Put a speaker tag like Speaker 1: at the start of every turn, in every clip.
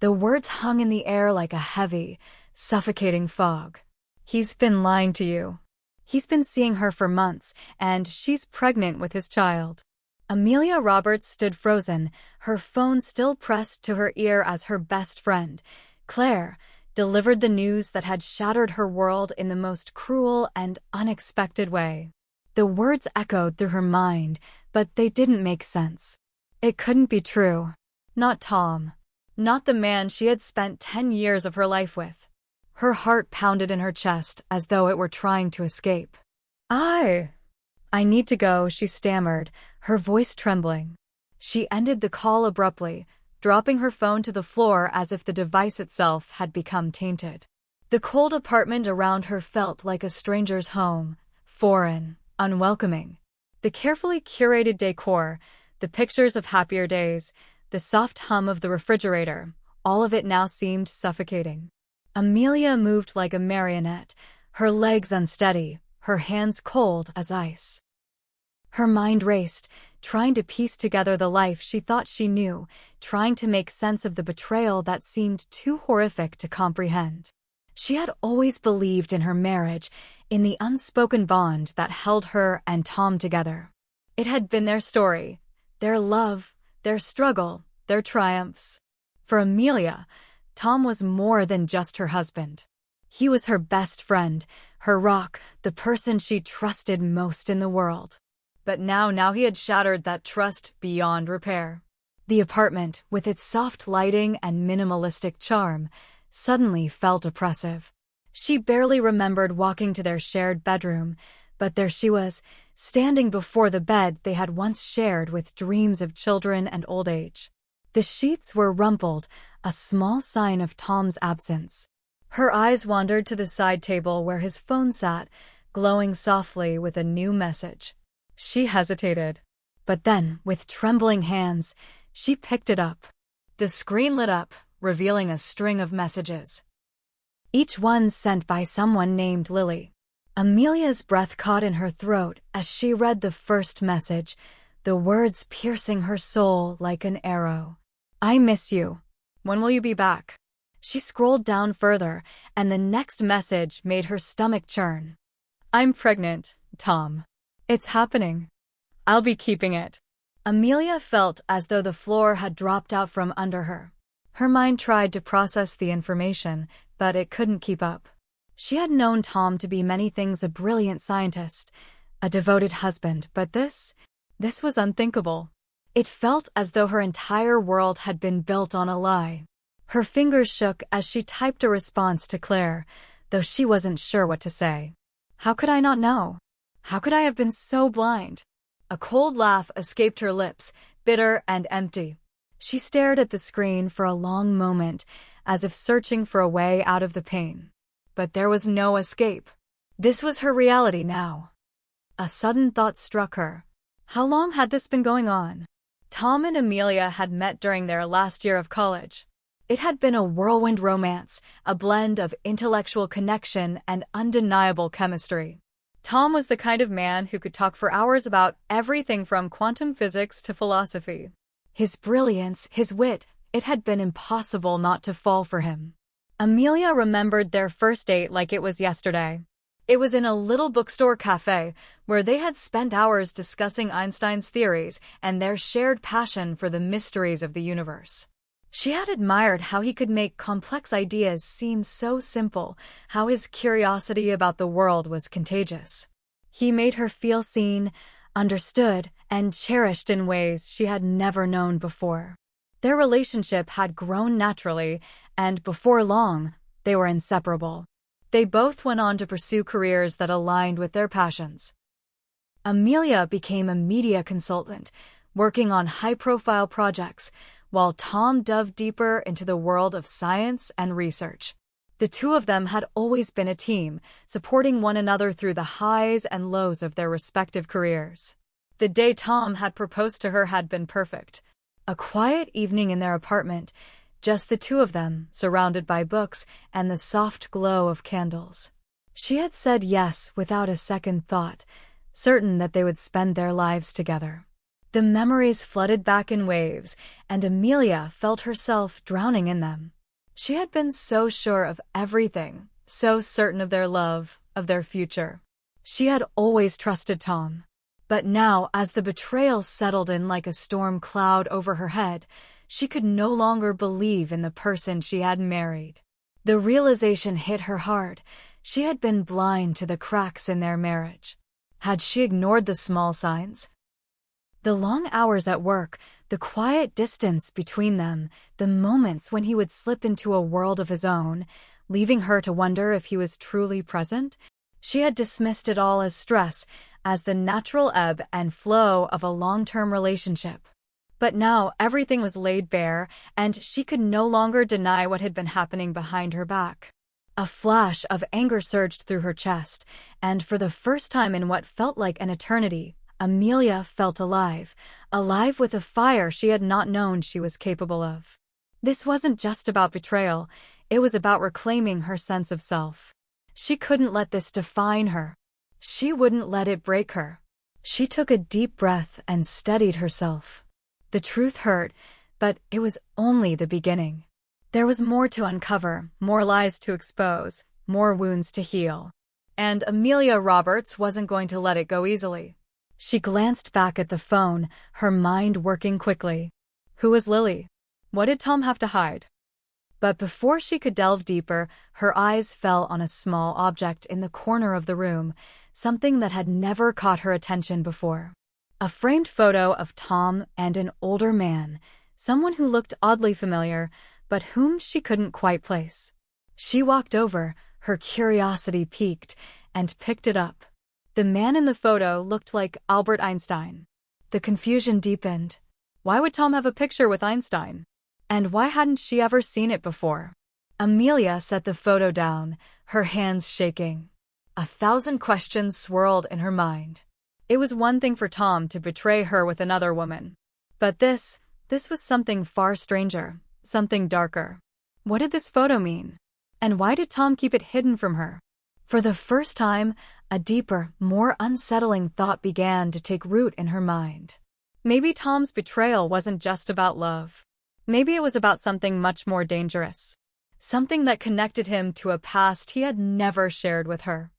Speaker 1: The words hung in the air like a heavy, suffocating fog. He's been lying to you. He's been seeing her for months, and she's pregnant with his child. Amelia Roberts stood frozen, her phone still pressed to her ear as her best friend, Claire, delivered the news that had shattered her world in the most cruel and unexpected way. The words echoed through her mind, but they didn't make sense. It couldn't be true. Not Tom. Not the man she had spent 10 years of her life with. Her heart pounded in her chest as though it were trying to escape. I need to go, she stammered, her voice trembling. She ended the call abruptly, dropping her phone to the floor as if the device itself had become tainted. The cold apartment around her felt like a stranger's home, foreign, unwelcoming. The carefully curated decor, the pictures of happier days, the soft hum of the refrigerator, all of it now seemed suffocating. Amelia moved like a marionette, her legs unsteady, her hands cold as ice. Her mind raced, trying to piece together the life she thought she knew, trying to make sense of the betrayal that seemed too horrific to comprehend. She had always believed in her marriage, in the unspoken bond that held her and Tom together. It had been their story, their love, their struggle, their triumphs. For Amelia, Tom was more than just her husband. He was her best friend, her rock, the person she trusted most in the world. But now he had shattered that trust beyond repair. The apartment, with its soft lighting and minimalistic charm, suddenly felt oppressive. She barely remembered walking to their shared bedroom, but there she was, standing before the bed they had once shared with dreams of children and old age. The sheets were rumpled, a small sign of Tom's absence. Her eyes wandered to the side table where his phone sat, glowing softly with a new message. She hesitated. But then, with trembling hands, she picked it up. The screen lit up, revealing a string of messages. Each one sent by someone named Lily. Amelia's breath caught in her throat as she read the first message, the words piercing her soul like an arrow. I miss you. When will you be back? She scrolled down further, and the next message made her stomach churn. I'm pregnant, Tom. It's happening. I'll be keeping it. Amelia felt as though the floor had dropped out from under her. Her mind tried to process the information, but it couldn't keep up. She had known Tom to be many things: a brilliant scientist, a devoted husband, but this was unthinkable. It felt as though her entire world had been built on a lie. Her fingers shook as she typed a response to Claire, though she wasn't sure what to say. How could I not know? How could I have been so blind? A cold laugh escaped her lips, bitter and empty. She stared at the screen for a long moment, as if searching for a way out of the pain. But there was no escape. This was her reality now. A sudden thought struck her. How long had this been going on? Tom and Amelia had met during their last year of college. It had been a whirlwind romance, a blend of intellectual connection and undeniable chemistry. Tom was the kind of man who could talk for hours about everything from quantum physics to philosophy. His brilliance, his wit, it had been impossible not to fall for him. Amelia remembered their first date like it was yesterday. It was in a little bookstore cafe where they had spent hours discussing Einstein's theories and their shared passion for the mysteries of the universe. She had admired how he could make complex ideas seem so simple, how his curiosity about the world was contagious. He made her feel seen, understood, and cherished in ways she had never known before. Their relationship had grown naturally, and before long, they were inseparable. They both went on to pursue careers that aligned with their passions. Amelia became a media consultant, working on high-profile projects, while Tom dove deeper into the world of science and research. The two of them had always been a team, supporting one another through the highs and lows of their respective careers. The day Tom had proposed to her had been perfect. A quiet evening in their apartment, just the two of them, surrounded by books and the soft glow of candles. She had said yes without a second thought, certain that they would spend their lives together. The memories flooded back in waves, and Amelia felt herself drowning in them. She had been so sure of everything, so certain of their love, of their future. She had always trusted Tom. But now, as the betrayal settled in like a storm cloud over her head, she could no longer believe in the person she had married. The realization hit her hard. She had been blind to the cracks in their marriage. Had she ignored the small signs? The long hours at work, the quiet distance between them, the moments when he would slip into a world of his own, leaving her to wonder if he was truly present? She had dismissed it all as stress, as the natural ebb and flow of a long-term relationship. But now everything was laid bare, and she could no longer deny what had been happening behind her back. A flash of anger surged through her chest, and for the first time in what felt like an eternity, Amelia felt alive, alive with a fire she had not known she was capable of. This wasn't just about betrayal, it was about reclaiming her sense of self. She couldn't let this define her. She wouldn't let it break her. She took a deep breath and steadied herself. The truth hurt, but it was only the beginning. There was more to uncover, more lies to expose, more wounds to heal. And Amelia Roberts wasn't going to let it go easily. She glanced back at the phone, her mind working quickly. Who was Lily? What did Tom have to hide? But before she could delve deeper, her eyes fell on a small object in the corner of the room, something that had never caught her attention before. A framed photo of Tom and an older man, someone who looked oddly familiar, but whom she couldn't quite place. She walked over, her curiosity piqued, and picked it up. The man in the photo looked like Albert Einstein. The confusion deepened. Why would Tom have a picture with Einstein? And why hadn't she ever seen it before? Amelia set the photo down, her hands shaking. 1,000 questions swirled in her mind. It was one thing for Tom to betray her with another woman. But this was something far stranger, something darker. What did this photo mean? And why did Tom keep it hidden from her? For the first time, a deeper, more unsettling thought began to take root in her mind. Maybe Tom's betrayal wasn't just about love. Maybe it was about something much more dangerous. Something that connected him to a past he had never shared with her.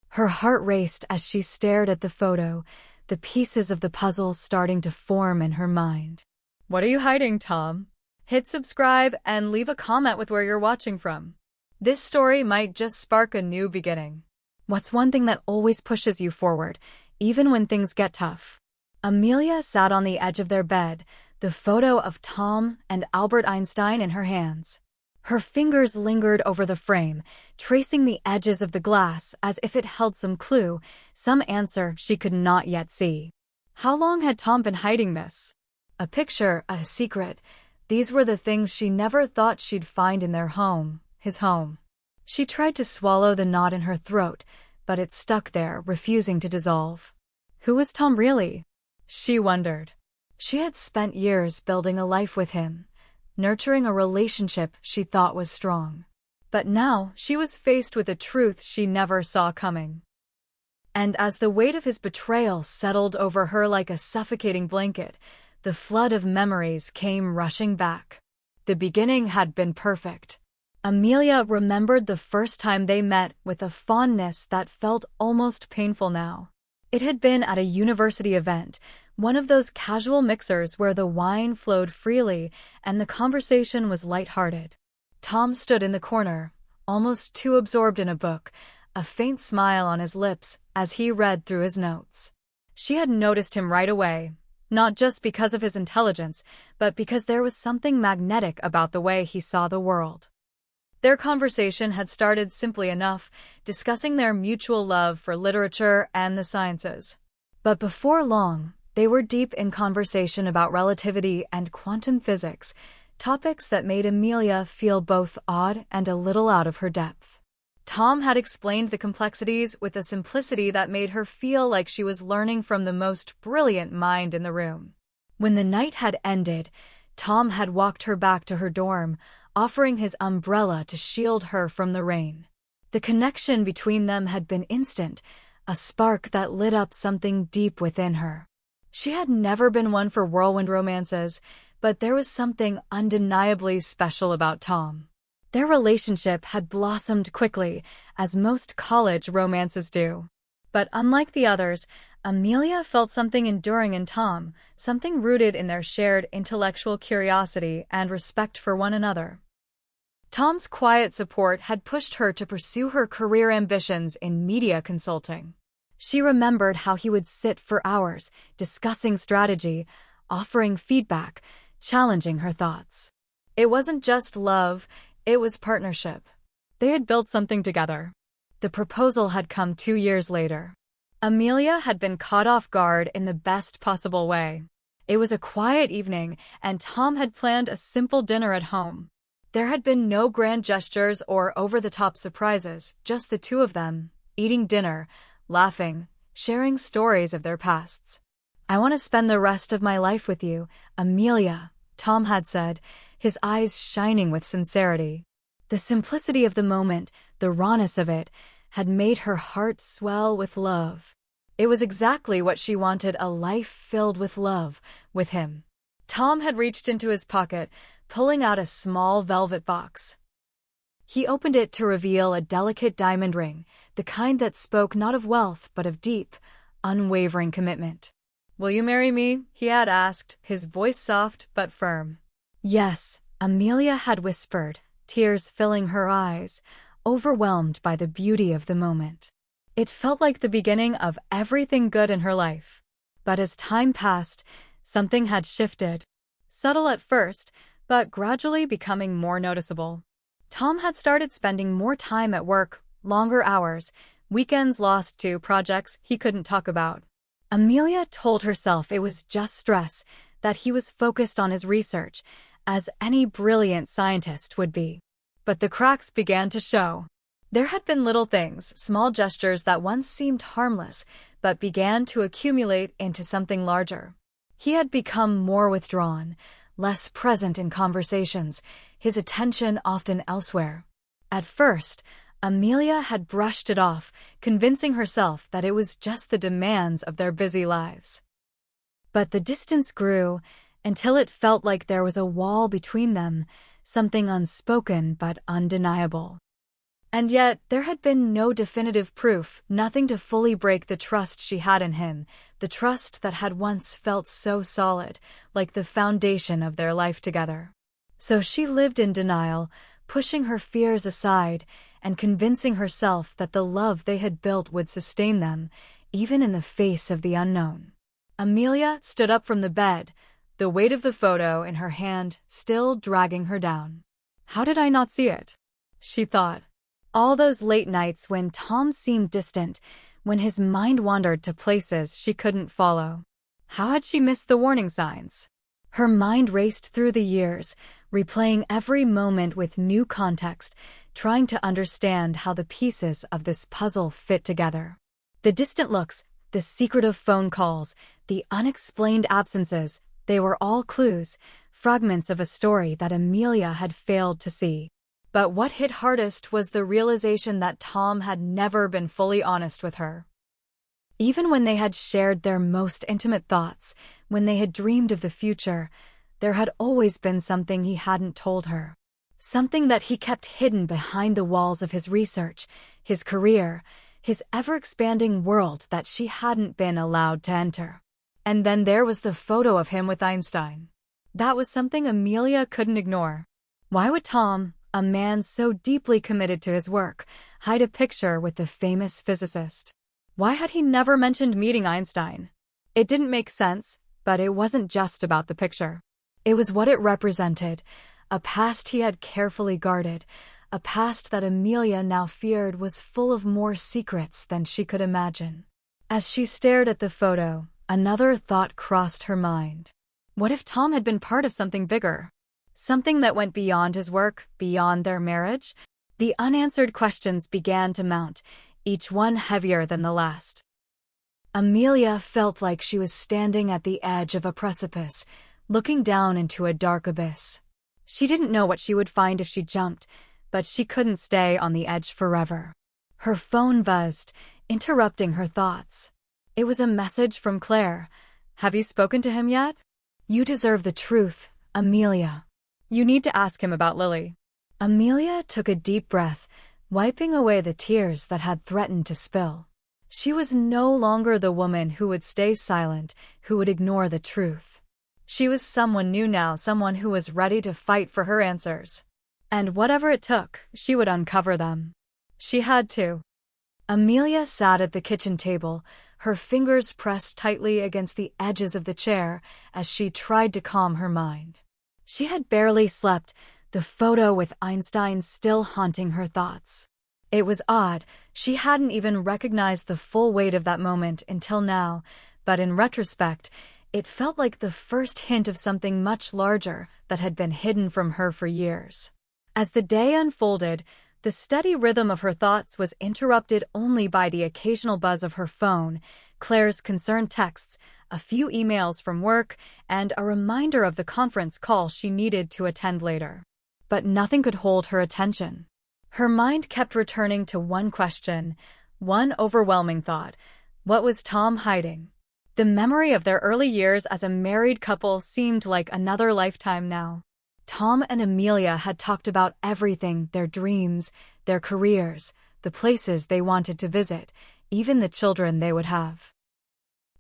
Speaker 1: Her heart raced as she stared at the photo, the pieces of the puzzle starting to form in her mind. What are you hiding, Tom? Hit subscribe and leave a comment with where you're watching from. This story might just spark a new beginning. What's one thing that always pushes you forward, even when things get tough? Amelia sat on the edge of their bed, the photo of Tom and Albert Einstein in her hands. Her fingers lingered over the frame, tracing the edges of the glass as if it held some clue, some answer she could not yet see. How long had Tom been hiding this? A picture, a secret. These were the things she never thought she'd find in their home, his home. She tried to swallow the knot in her throat, but it stuck there, refusing to dissolve. Who was Tom really? She wondered. She had spent years building a life with him, nurturing a relationship she thought was strong. But now she was faced with a truth she never saw coming. And as the weight of his betrayal settled over her like a suffocating blanket, the flood of memories came rushing back. The beginning had been perfect. Amelia remembered the first time they met with a fondness that felt almost painful now. It had been at a university event, one of those casual mixers where the wine flowed freely and the conversation was lighthearted. Tom stood in the corner, almost too absorbed in a book, a faint smile on his lips as he read through his notes. She had noticed him right away, not just because of his intelligence, but because there was something magnetic about the way he saw the world. Their conversation had started simply enough, discussing their mutual love for literature and the sciences. But before long, they were deep in conversation about relativity and quantum physics, topics that made Amelia feel both awed and a little out of her depth. Tom had explained the complexities with a simplicity that made her feel like she was learning from the most brilliant mind in the room. When the night had ended, Tom had walked her back to her dorm, offering his umbrella to shield her from the rain. The connection between them had been instant, a spark that lit up something deep within her. She had never been one for whirlwind romances, but there was something undeniably special about Tom. Their relationship had blossomed quickly, as most college romances do. But unlike the others, Amelia felt something enduring in Tom, something rooted in their shared intellectual curiosity and respect for one another. Tom's quiet support had pushed her to pursue her career ambitions in media consulting. She remembered how he would sit for hours, discussing strategy, offering feedback, challenging her thoughts. It wasn't just love, it was partnership. They had built something together. The proposal had come 2 years later. Amelia had been caught off guard in the best possible way. It was a quiet evening, and Tom had planned a simple dinner at home. There had been no grand gestures or over-the-top surprises, just the two of them, eating dinner, laughing, sharing stories of their pasts. "I want to spend the rest of my life with you, Amelia," Tom had said, his eyes shining with sincerity. The simplicity of the moment, the rawness of it, had made her heart swell with love. It was exactly what she wanted, a life filled with love, with him. Tom had reached into his pocket, pulling out a small velvet box. He opened it to reveal a delicate diamond ring, the kind that spoke not of wealth but of deep, unwavering commitment. "Will you marry me?" he had asked, his voice soft but firm. "Yes," Amelia had whispered, tears filling her eyes, overwhelmed by the beauty of the moment. It felt like the beginning of everything good in her life. But as time passed, something had shifted. Subtle at first, but gradually becoming more noticeable. Tom had started spending more time at work, longer hours, weekends lost to projects he couldn't talk about. Amelia told herself it was just stress, that he was focused on his research, as any brilliant scientist would be. But the cracks began to show. There had been little things, small gestures that once seemed harmless, but began to accumulate into something larger. He had become more withdrawn, less present in conversations, his attention often elsewhere. At first, Amelia had brushed it off, convincing herself that it was just the demands of their busy lives. But the distance grew until it felt like there was a wall between them, something unspoken but undeniable. And yet, there had been no definitive proof, nothing to fully break the trust she had in him, the trust that had once felt so solid, like the foundation of their life together. So she lived in denial, pushing her fears aside, and convincing herself that the love they had built would sustain them, even in the face of the unknown. Amelia stood up from the bed, the weight of the photo in her hand still dragging her down. "How did I not see it?" she thought. All those late nights when Tom seemed distant, when his mind wandered to places she couldn't follow. How had she missed the warning signs? Her mind raced through the years, replaying every moment with new context, trying to understand how the pieces of this puzzle fit together. The distant looks, the secretive phone calls, the unexplained absences, they were all clues, fragments of a story that Amelia had failed to see. But what hit hardest was the realization that Tom had never been fully honest with her. Even when they had shared their most intimate thoughts, when they had dreamed of the future, there had always been something he hadn't told her. Something that he kept hidden behind the walls of his research, his career, his ever-expanding world that she hadn't been allowed to enter. And then there was the photo of him with Einstein. That was something Amelia couldn't ignore. Why would Tom, a man so deeply committed to his work, hide a picture with the famous physicist? Why had he never mentioned meeting Einstein? It didn't make sense, but it wasn't just about the picture. It was what it represented, a past he had carefully guarded, a past that Amelia now feared was full of more secrets than she could imagine. As she stared at the photo, another thought crossed her mind. What if Tom had been part of something bigger? Something that went beyond his work, beyond their marriage? The unanswered questions began to mount, each one heavier than the last. Amelia felt like she was standing at the edge of a precipice, looking down into a dark abyss. She didn't know what she would find if she jumped, but she couldn't stay on the edge forever. Her phone buzzed, interrupting her thoughts. It was a message from Claire, Have you spoken to him yet? You deserve the truth, Amelia. You need to ask him about Lily. Amelia took a deep breath, wiping away the tears that had threatened to spill. She was no longer the woman who would stay silent, who would ignore the truth. She was someone new now, someone who was ready to fight for her answers. And whatever it took, she would uncover them. She had to. Amelia sat at the kitchen table, her fingers pressed tightly against the edges of the chair as she tried to calm her mind. She had barely slept, the photo with Einstein still haunting her thoughts. It was odd, she hadn't even recognized the full weight of that moment until now, but in retrospect, it felt like the first hint of something much larger that had been hidden from her for years. As the day unfolded, the steady rhythm of her thoughts was interrupted only by the occasional buzz of her phone, Claire's concerned texts, a few emails from work, and a reminder of the conference call she needed to attend later. But nothing could hold her attention. Her mind kept returning to one question, one overwhelming thought. What was Tom hiding? The memory of their early years as a married couple seemed like another lifetime now. Tom and Amelia had talked about everything, their dreams, their careers, the places they wanted to visit, even the children they would have.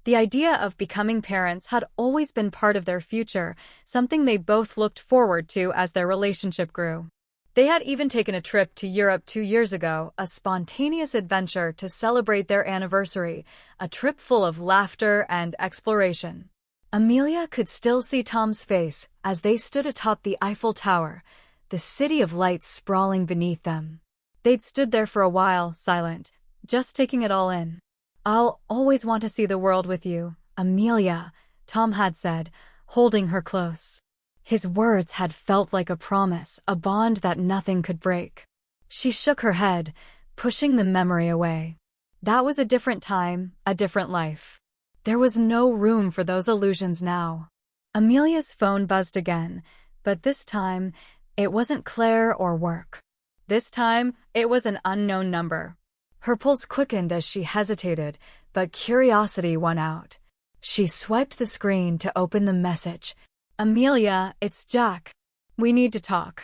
Speaker 1: The idea of becoming parents had always been part of their future, something they both looked forward to as their relationship grew. They had even taken a trip to Europe 2 years ago, a spontaneous adventure to celebrate their anniversary, a trip full of laughter and exploration. Amelia could still see Tom's face as they stood atop the Eiffel Tower, the city of lights sprawling beneath them. They'd stood there for a while, silent, just taking it all in. I'll always want to see the world with you, Amelia, Tom had said, holding her close. His words had felt like a promise, a bond that nothing could break. She shook her head, pushing the memory away. That was a different time, a different life. There was no room for those illusions now. Amelia's phone buzzed again, but this time, it wasn't Claire or work. This time, it was an unknown number. Her pulse quickened as she hesitated, but curiosity won out. She swiped the screen to open the message. Amelia, it's Jack. We need to talk.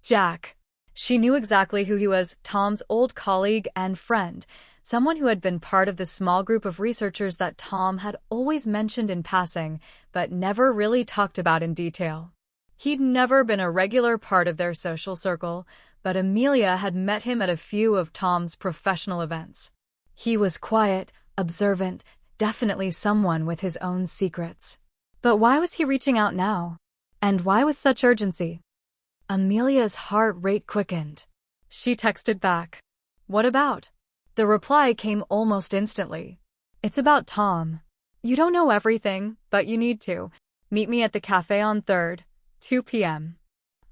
Speaker 1: Jack. She knew exactly who he was, Tom's old colleague and friend, someone who had been part of the small group of researchers that Tom had always mentioned in passing, but never really talked about in detail. He'd never been a regular part of their social circle, but Amelia had met him at a few of Tom's professional events. He was quiet, observant, definitely someone with his own secrets. But why was he reaching out now? And why with such urgency? Amelia's heart rate quickened. She texted back. What about? The reply came almost instantly. It's about Tom. You don't know everything, but you need to. Meet me at the cafe on 3rd, 2 p.m.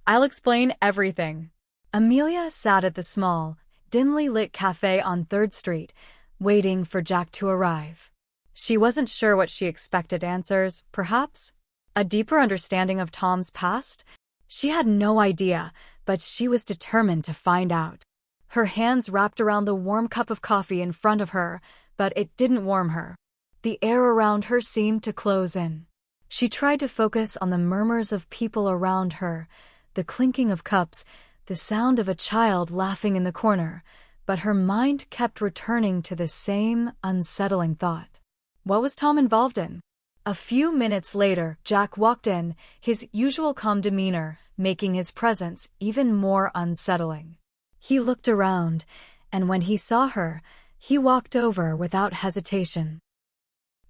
Speaker 1: I'll explain everything. Amelia sat at the small, dimly lit cafe on 3rd Street, waiting for Jack to arrive. She wasn't sure what she expected. Answers, perhaps? A deeper understanding of Tom's past? She had no idea, but she was determined to find out. Her hands wrapped around the warm cup of coffee in front of her, but it didn't warm her. The air around her seemed to close in. She tried to focus on the murmurs of people around her, the clinking of cups, the sound of a child laughing in the corner, but her mind kept returning to the same unsettling thought. What was Tom involved in? A few minutes later, Jack walked in, his usual calm demeanor making his presence even more unsettling. He looked around, and when he saw her, he walked over without hesitation.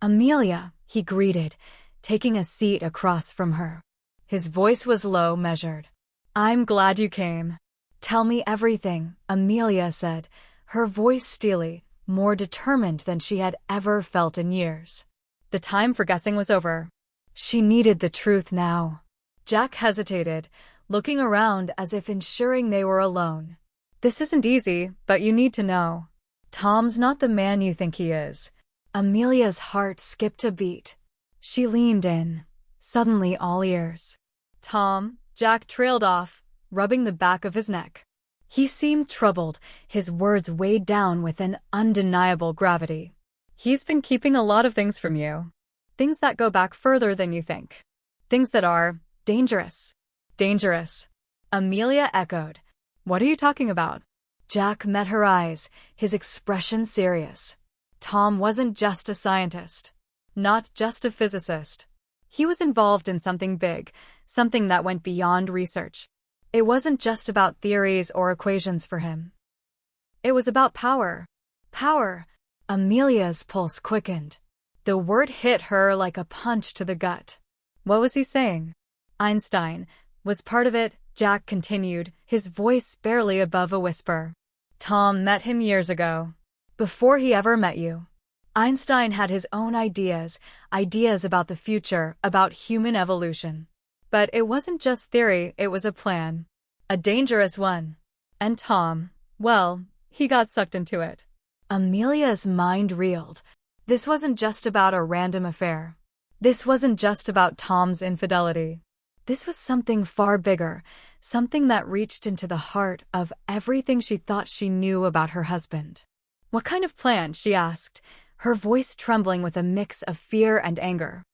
Speaker 1: Amelia, he greeted, taking a seat across from her. His voice was low, measured. I'm glad you came. Tell me everything, Amelia said, her voice steely, more determined than she had ever felt in years. The time for guessing was over. She needed the truth now. Jack hesitated, looking around as if ensuring they were alone. This isn't easy, but you need to know. Tom's not the man you think he is. Amelia's heart skipped a beat. She leaned in, suddenly all ears. Tom, Jack trailed off, rubbing the back of his neck. He seemed troubled, his words weighed down with an undeniable gravity. He's been keeping a lot of things from you. Things that go back further than you think. Things that are dangerous. Dangerous. Amelia echoed. What are you talking about? Jack met her eyes, his expression serious. Tom wasn't just a scientist. Not just a physicist. He was involved in something big, something that went beyond research. It wasn't just about theories or equations for him. It was about power. Power. Amelia's pulse quickened. The word hit her like a punch to the gut. What was he saying? Einstein was part of it, Jack continued, his voice barely above a whisper. Tom met him years ago. Before he ever met you. Einstein had his own ideas about the future, about human evolution. But it wasn't just theory, it was a plan. A dangerous one. And Tom, well, he got sucked into it. Amelia's mind reeled. This wasn't just about a random affair. This wasn't just about Tom's infidelity. This was something far bigger, something that reached into the heart of everything she thought she knew about her husband. What kind of plan? She asked, her voice trembling with a mix of fear and anger.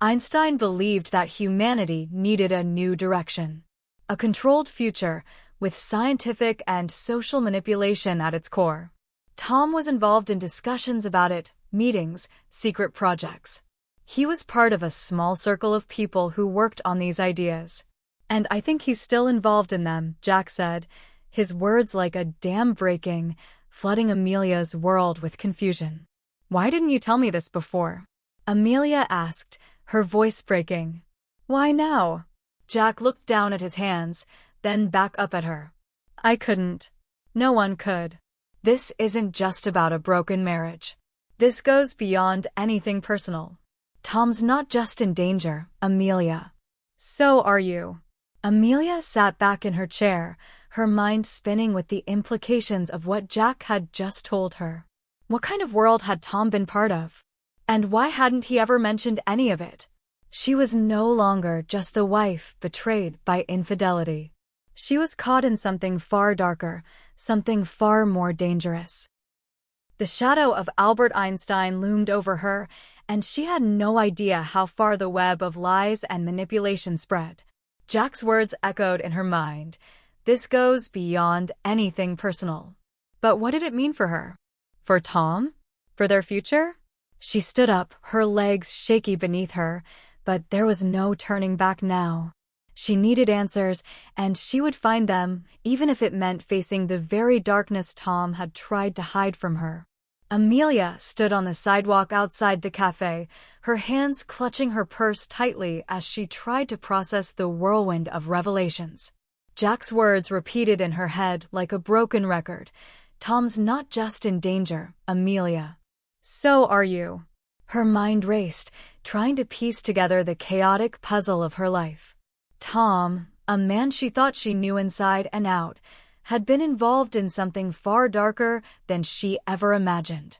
Speaker 1: Einstein believed that humanity needed a new direction. A controlled future, with scientific and social manipulation at its core. Tom was involved in discussions about it, meetings, secret projects. He was part of a small circle of people who worked on these ideas. And I think he's still involved in them, Jack said, his words like a dam breaking, flooding Amelia's world with confusion. Why didn't you tell me this before? Amelia asked, her voice breaking. Why now? Jack looked down at his hands, then back up at her. I couldn't. No one could. This isn't just about a broken marriage. This goes beyond anything personal. Tom's not just in danger, Amelia. So are you. Amelia sat back in her chair, her mind spinning with the implications of what Jack had just told her. What kind of world had Tom been part of? And why hadn't he ever mentioned any of it? She was no longer just the wife betrayed by infidelity. She was caught in something far darker, something far more dangerous. The shadow of Albert Einstein loomed over her, and she had no idea how far the web of lies and manipulation spread. Jack's words echoed in her mind. This goes beyond anything personal. But what did it mean for her? For Tom? For their future? She stood up, her legs shaky beneath her, but there was no turning back now. She needed answers, and she would find them, even if it meant facing the very darkness Tom had tried to hide from her. Amelia stood on the sidewalk outside the cafe, her hands clutching her purse tightly as she tried to process the whirlwind of revelations. Jack's words repeated in her head like a broken record. Tom's not just in danger, Amelia. So are you. Her mind raced, trying to piece together the chaotic puzzle of her life. Tom, a man she thought she knew inside and out, had been involved in something far darker than she ever imagined.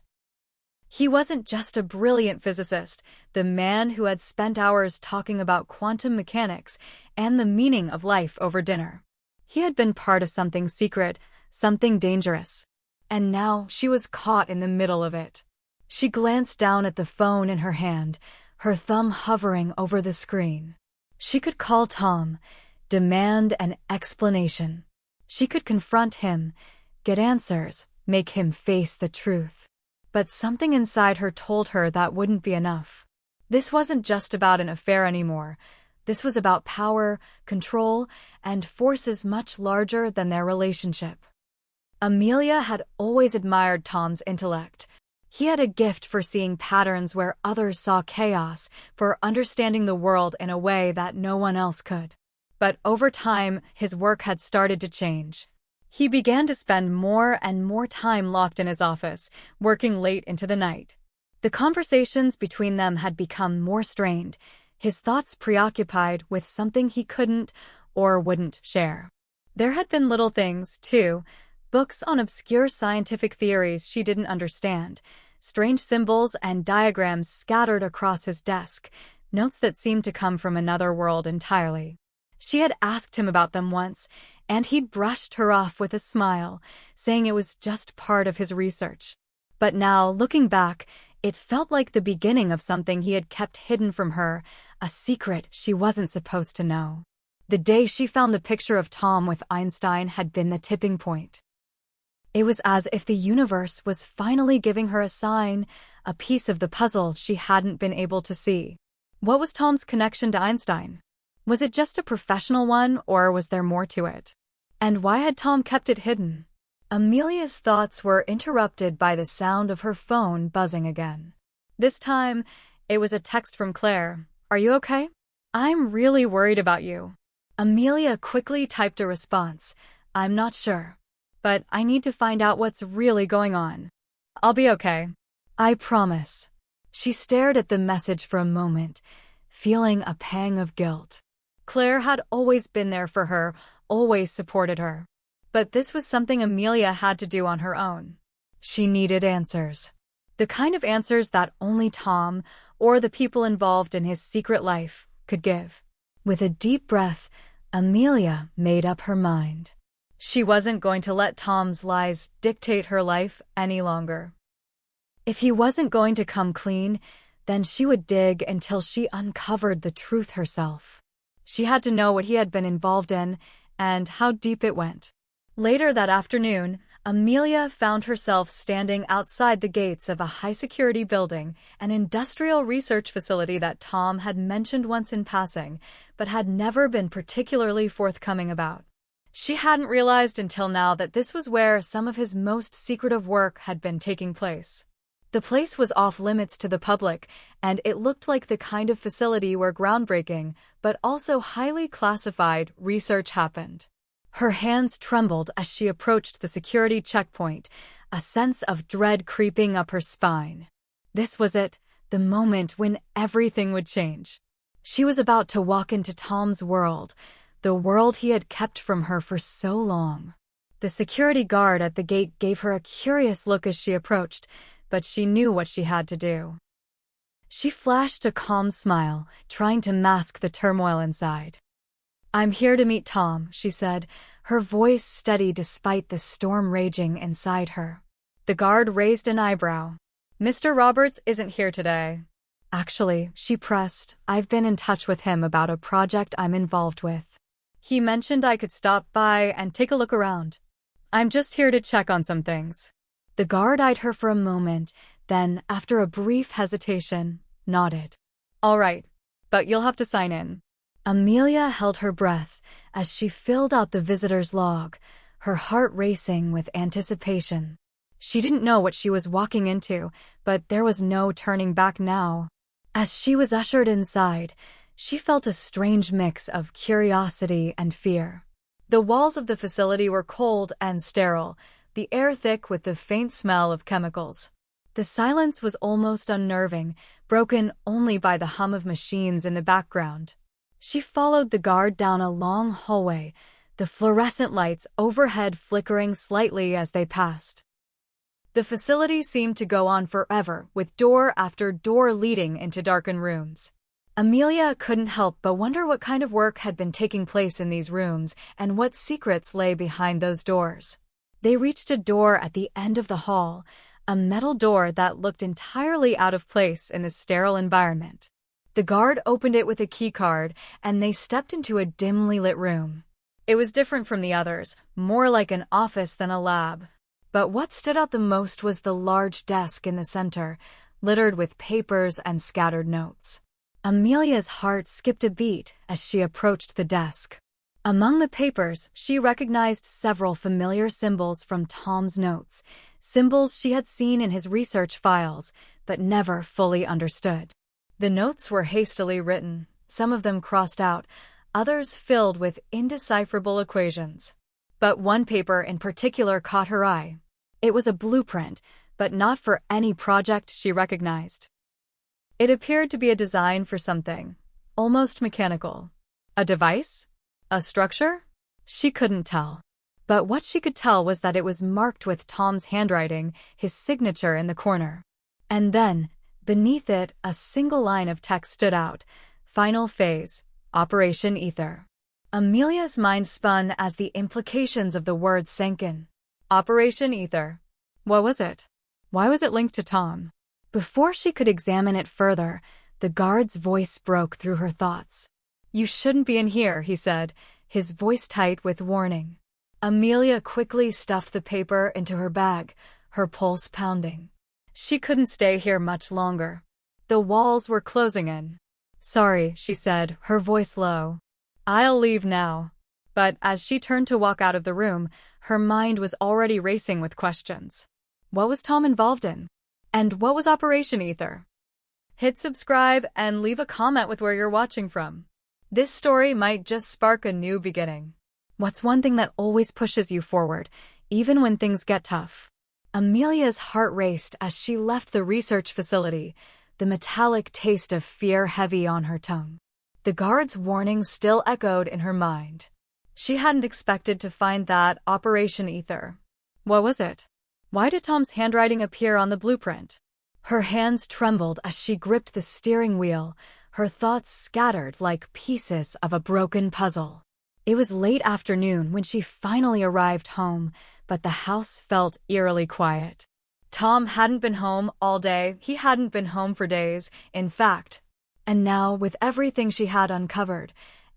Speaker 1: He wasn't just a brilliant physicist, the man who had spent hours talking about quantum mechanics and the meaning of life over dinner. He had been part of something secret, something dangerous. And now she was caught in the middle of it. She glanced down at the phone in her hand, her thumb hovering over the screen. She could call Tom, demand an explanation. She could confront him, get answers, make him face the truth. But something inside her told her that wouldn't be enough. This wasn't just about an affair anymore. This was about power, control, and forces much larger than their relationship. Amelia had always admired Tom's intellect. He had a gift for seeing patterns where others saw chaos, for understanding the world in a way that no one else could. But over time, his work had started to change. He began to spend more and more time locked in his office, working late into the night. The conversations between them had become more strained, his thoughts preoccupied with something he couldn't or wouldn't share. There had been little things, too, books on obscure scientific theories she didn't understand, strange symbols and diagrams scattered across his desk, notes that seemed to come from another world entirely. She had asked him about them once, and he'd brushed her off with a smile, saying it was just part of his research. But now, looking back, It felt like the beginning of something he had kept hidden from her, a secret she wasn't supposed to know. The day she found the picture of Tom with Einstein had been the tipping point. It was as if the universe was finally giving her a sign, a piece of the puzzle she hadn't been able to see. What was Tom's connection to Einstein? Was it just a professional one, or was there more to it? And why had Tom kept it hidden? Amelia's thoughts were interrupted by the sound of her phone buzzing again. This time, it was a text from Claire. "Are you okay? I'm really worried about you." Amelia quickly typed a response. "I'm not sure, but I need to find out what's really going on. I'll be okay. I promise." She stared at the message for a moment, feeling a pang of guilt. Claire had always been there for her, always supported her. But this was something Amelia had to do on her own. She needed answers. The kind of answers that only Tom, or the people involved in his secret life, could give. With a deep breath, Amelia made up her mind. She wasn't going to let Tom's lies dictate her life any longer. If he wasn't going to come clean, then she would dig until she uncovered the truth herself. She had to know what he had been involved in and how deep it went. Later that afternoon, Amelia found herself standing outside the gates of a high-security building, an industrial research facility that Tom had mentioned once in passing, but had never been particularly forthcoming about. She hadn't realized until now that this was where some of his most secretive work had been taking place. The place was off-limits to the public, and it looked like the kind of facility where groundbreaking, but also highly classified, research happened. Her hands trembled as she approached the security checkpoint, a sense of dread creeping up her spine. This was it, the moment when everything would change. She was about to walk into Tom's world, the world he had kept from her for so long. The security guard at the gate gave her a curious look as she approached, but she knew what she had to do. She flashed a calm smile, trying to mask the turmoil inside. "I'm here to meet Tom," she said, her voice steady despite the storm raging inside her. The guard raised an eyebrow. "Mr. Roberts isn't here today." "Actually," she pressed, "I've been in touch with him about a project I'm involved with. He mentioned I could stop by and take a look around. I'm just here to check on some things." The guard eyed her for a moment, then, after a brief hesitation, nodded. "All right, but you'll have to sign in." Amelia held her breath as she filled out the visitor's log, her heart racing with anticipation. She didn't know what she was walking into, but there was no turning back now. As she was ushered inside, she felt a strange mix of curiosity and fear. The walls of the facility were cold and sterile, the air thick with the faint smell of chemicals. The silence was almost unnerving, broken only by the hum of machines in the background. She followed the guard down a long hallway, the fluorescent lights overhead flickering slightly as they passed. The facility seemed to go on forever, with door after door leading into darkened rooms. Amelia couldn't help but wonder what kind of work had been taking place in these rooms and what secrets lay behind those doors. They reached a door at the end of the hall, a metal door that looked entirely out of place in the sterile environment. The guard opened it with a keycard, and they stepped into a dimly lit room. It was different from the others, more like an office than a lab. But what stood out the most was the large desk in the center, littered with papers and scattered notes. Amelia's heart skipped a beat as she approached the desk. Among the papers, she recognized several familiar symbols from Tom's notes, symbols she had seen in his research files, but never fully understood. The notes were hastily written, some of them crossed out, others filled with indecipherable equations. But one paper in particular caught her eye. It was a blueprint, but not for any project she recognized. It appeared to be a design for something, almost mechanical. A device? A structure? She couldn't tell. But what she could tell was that it was marked with Tom's handwriting, his signature in the corner. And then, beneath it, a single line of text stood out. Final phase, Operation Ether. Amelia's mind spun as the implications of the words sank in. Operation Ether. What was it? Why was it linked to Tom? Before she could examine it further, the guard's voice broke through her thoughts. "You shouldn't be in here," he said, his voice tight with warning. Amelia quickly stuffed the paper into her bag, her pulse pounding. She couldn't stay here much longer. The walls were closing in. "Sorry," she said, her voice low. "I'll leave now." But as she turned to walk out of the room, her mind was already racing with questions. What was Tom involved in? And what was Operation Ether? Hit subscribe and leave a comment with where you're watching from. This story might just spark a new beginning. What's one thing that always pushes you forward, even when things get tough? Amelia's heart raced as she left the research facility, the metallic taste of fear heavy on her tongue. The guard's warning still echoed in her mind. She hadn't expected to find that Operation Ether. What was it? Why did Tom's handwriting appear on the blueprint? Her hands trembled as she gripped the steering wheel, her thoughts scattered like pieces of a broken puzzle. It was late afternoon when she finally arrived home, but the house felt eerily quiet. Tom hadn't been home all day. He hadn't been home for days, in fact. And now, with everything she had uncovered,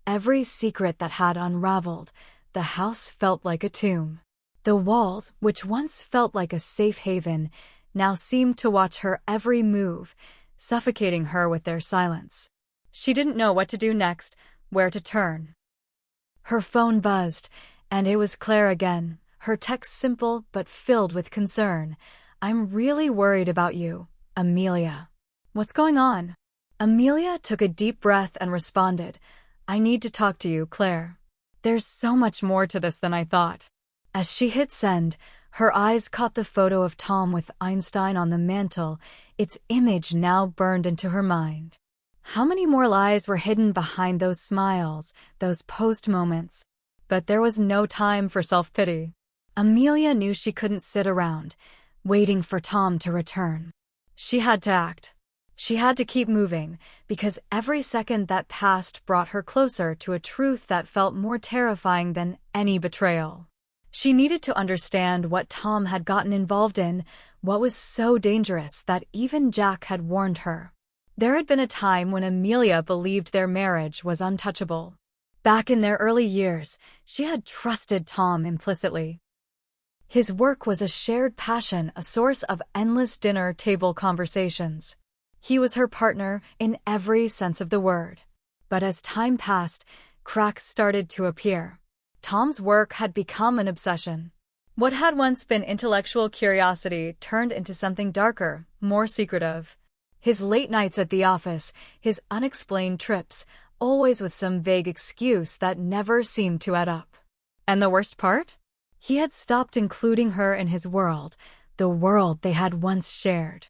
Speaker 1: every secret that had unraveled, the house felt like a tomb. The walls, which once felt like a safe haven, now seemed to watch her every move, suffocating her with their silence. She didn't know what to do next, where to turn. Her phone buzzed, and it was Claire again, her text simple but filled with concern. "I'm really worried about you, Amelia." "What's going on?" Amelia took a deep breath and responded, "I need to talk to you, Claire. There's so much more to this than I thought." As she hit send, her eyes caught the photo of Tom with Einstein on the mantel, its image now burned into her mind. How many more lies were hidden behind those smiles, those posed moments? But there was no time for self-pity. Amelia knew she couldn't sit around, waiting for Tom to return. She had to act. She had to keep moving, because every second that passed brought her closer to a truth that felt more terrifying than any betrayal. She needed to understand what Tom had gotten involved in, what was so dangerous that even Jack had warned her. There had been a time when Amelia believed their marriage was untouchable. Back in their early years, she had trusted Tom implicitly. His work was a shared passion, a source of endless dinner table conversations. He was her partner in every sense of the word. But as time passed, cracks started to appear. Tom's work had become an obsession. What had once been intellectual curiosity turned into something darker, more secretive. His late nights at the office, his unexplained trips, always with some vague excuse that never seemed to add up. And the worst part? He had stopped including her in his world, the world they had once shared.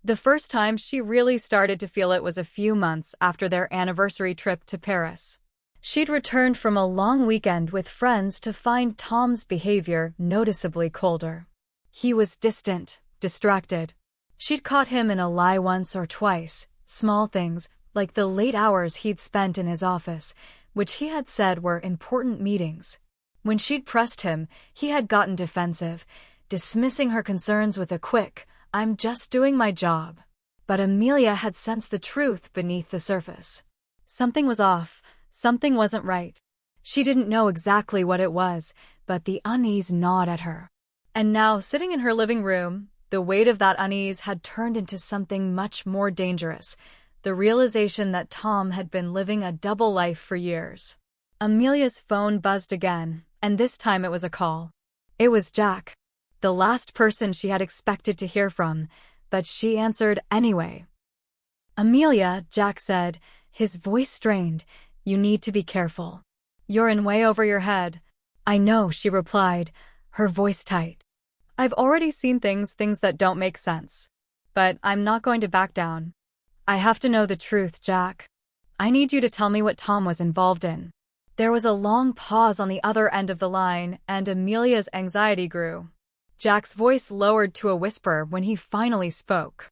Speaker 1: The first time she really started to feel it was a few months after their anniversary trip to Paris. She'd returned from a long weekend with friends to find Tom's behavior noticeably colder. He was distant, distracted. She'd caught him in a lie once or twice, small things, like the late hours he'd spent in his office, which he had said were important meetings. When she'd pressed him, he had gotten defensive, dismissing her concerns with a quick, "I'm just doing my job." But Amelia had sensed the truth beneath the surface. Something was off, something wasn't right. She didn't know exactly what it was, but the unease gnawed at her. And now, sitting in her living room, the weight of that unease had turned into something much more dangerous, the realization that Tom had been living a double life for years. Amelia's phone buzzed again, and this time it was a call. It was Jack, the last person she had expected to hear from, but she answered anyway. "Amelia," Jack said, his voice strained, "you need to be careful. You're in way over your head." "I know," she replied, her voice tight. "I've already seen things that don't make sense. But I'm not going to back down. I have to know the truth, Jack. I need you to tell me what Tom was involved in." There was a long pause on the other end of the line, and Amelia's anxiety grew. Jack's voice lowered to a whisper when he finally spoke.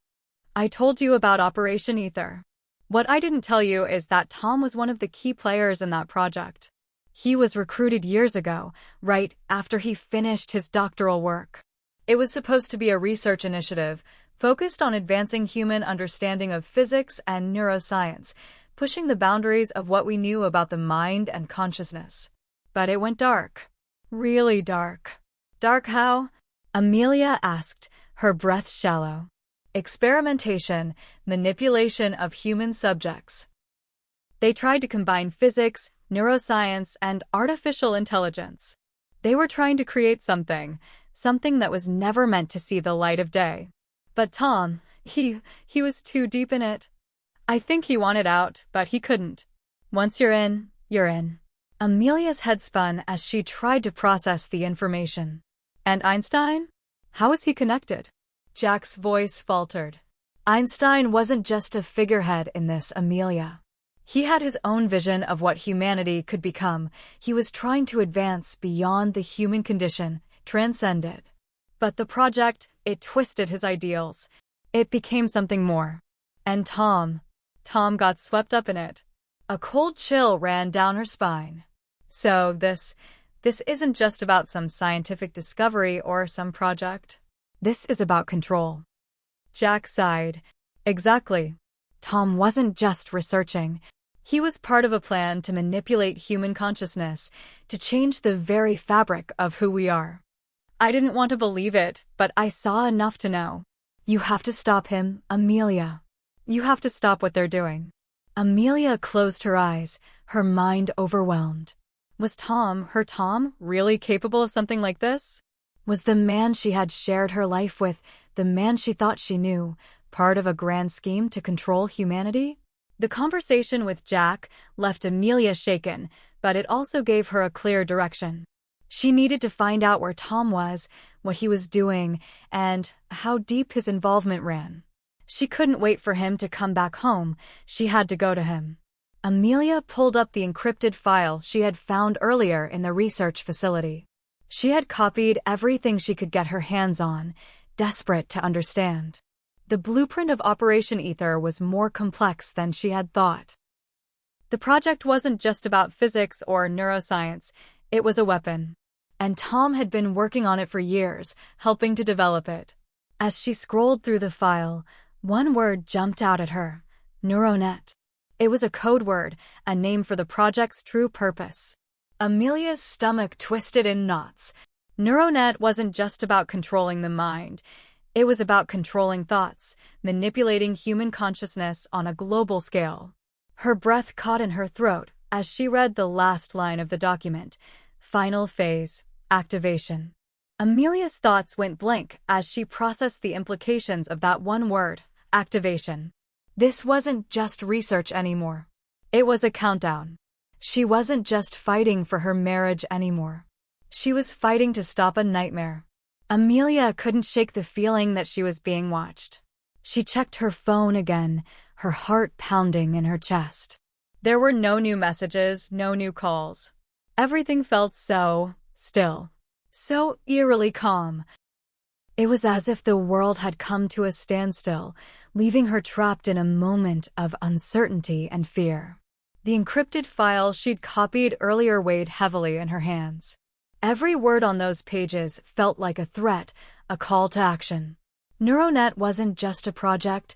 Speaker 1: "I told you about Operation Ether. What I didn't tell you is that Tom was one of the key players in that project. He was recruited years ago, right after he finished his doctoral work. It was supposed to be a research initiative, focused on advancing human understanding of physics and neuroscience, pushing the boundaries of what we knew about the mind and consciousness. But it went dark. Really dark. Dark how? Amelia asked, her breath shallow. Experimentation, manipulation of human subjects. They tried to combine physics, neuroscience, and artificial intelligence. They were trying to create something that was never meant to see the light of day. But Tom, he was too deep in it. I think he wanted out, but he couldn't. Once you're in, you're in. Amelia's head spun as she tried to process the information. And Einstein? How was he connected? Jack's voice faltered. Einstein wasn't just a figurehead in this, Amelia. He had his own vision of what humanity could become. He was trying to advance beyond the human condition, transcend it. But the project, it twisted his ideals. It became something more. And Tom got swept up in it. A cold chill ran down her spine. So this isn't just about some scientific discovery or some project. This is about control. Jack sighed. Exactly. Tom wasn't just researching. He was part of a plan to manipulate human consciousness, to change the very fabric of who we are. I didn't want to believe it, but I saw enough to know. You have to stop him, Amelia. You have to stop what they're doing. Amelia closed her eyes, her mind overwhelmed. Was her Tom, really capable of something like this? Was the man she had shared her life with, the man she thought she knew, part of a grand scheme to control humanity? The conversation with Jack left Amelia shaken, but it also gave her a clear direction. She needed to find out where Tom was, what he was doing, and how deep his involvement ran. She couldn't wait for him to come back home. She had to go to him. Amelia pulled up the encrypted file she had found earlier in the research facility. She had copied everything she could get her hands on, desperate to understand. The blueprint of Operation Ether was more complex than she had thought. The project wasn't just about physics or neuroscience, it was a weapon. And Tom had been working on it for years, helping to develop it. As she scrolled through the file, one word jumped out at her: Neuronet. It was a code word, a name for the project's true purpose. Amelia's stomach twisted in knots. Neuronet wasn't just about controlling the mind. It was about controlling thoughts, manipulating human consciousness on a global scale. Her breath caught in her throat as she read the last line of the document. Final phase, activation. Amelia's thoughts went blank as she processed the implications of that one word, activation. This wasn't just research anymore. It was a countdown. She wasn't just fighting for her marriage anymore. She was fighting to stop a nightmare. Amelia couldn't shake the feeling that she was being watched. She checked her phone again, her heart pounding in her chest. There were no new messages, no new calls. Everything felt so still, so eerily calm. It was as if the world had come to a standstill, leaving her trapped in a moment of uncertainty and fear. The encrypted file she'd copied earlier weighed heavily in her hands. Every word on those pages felt like a threat, a call to action. Neuronet wasn't just a project,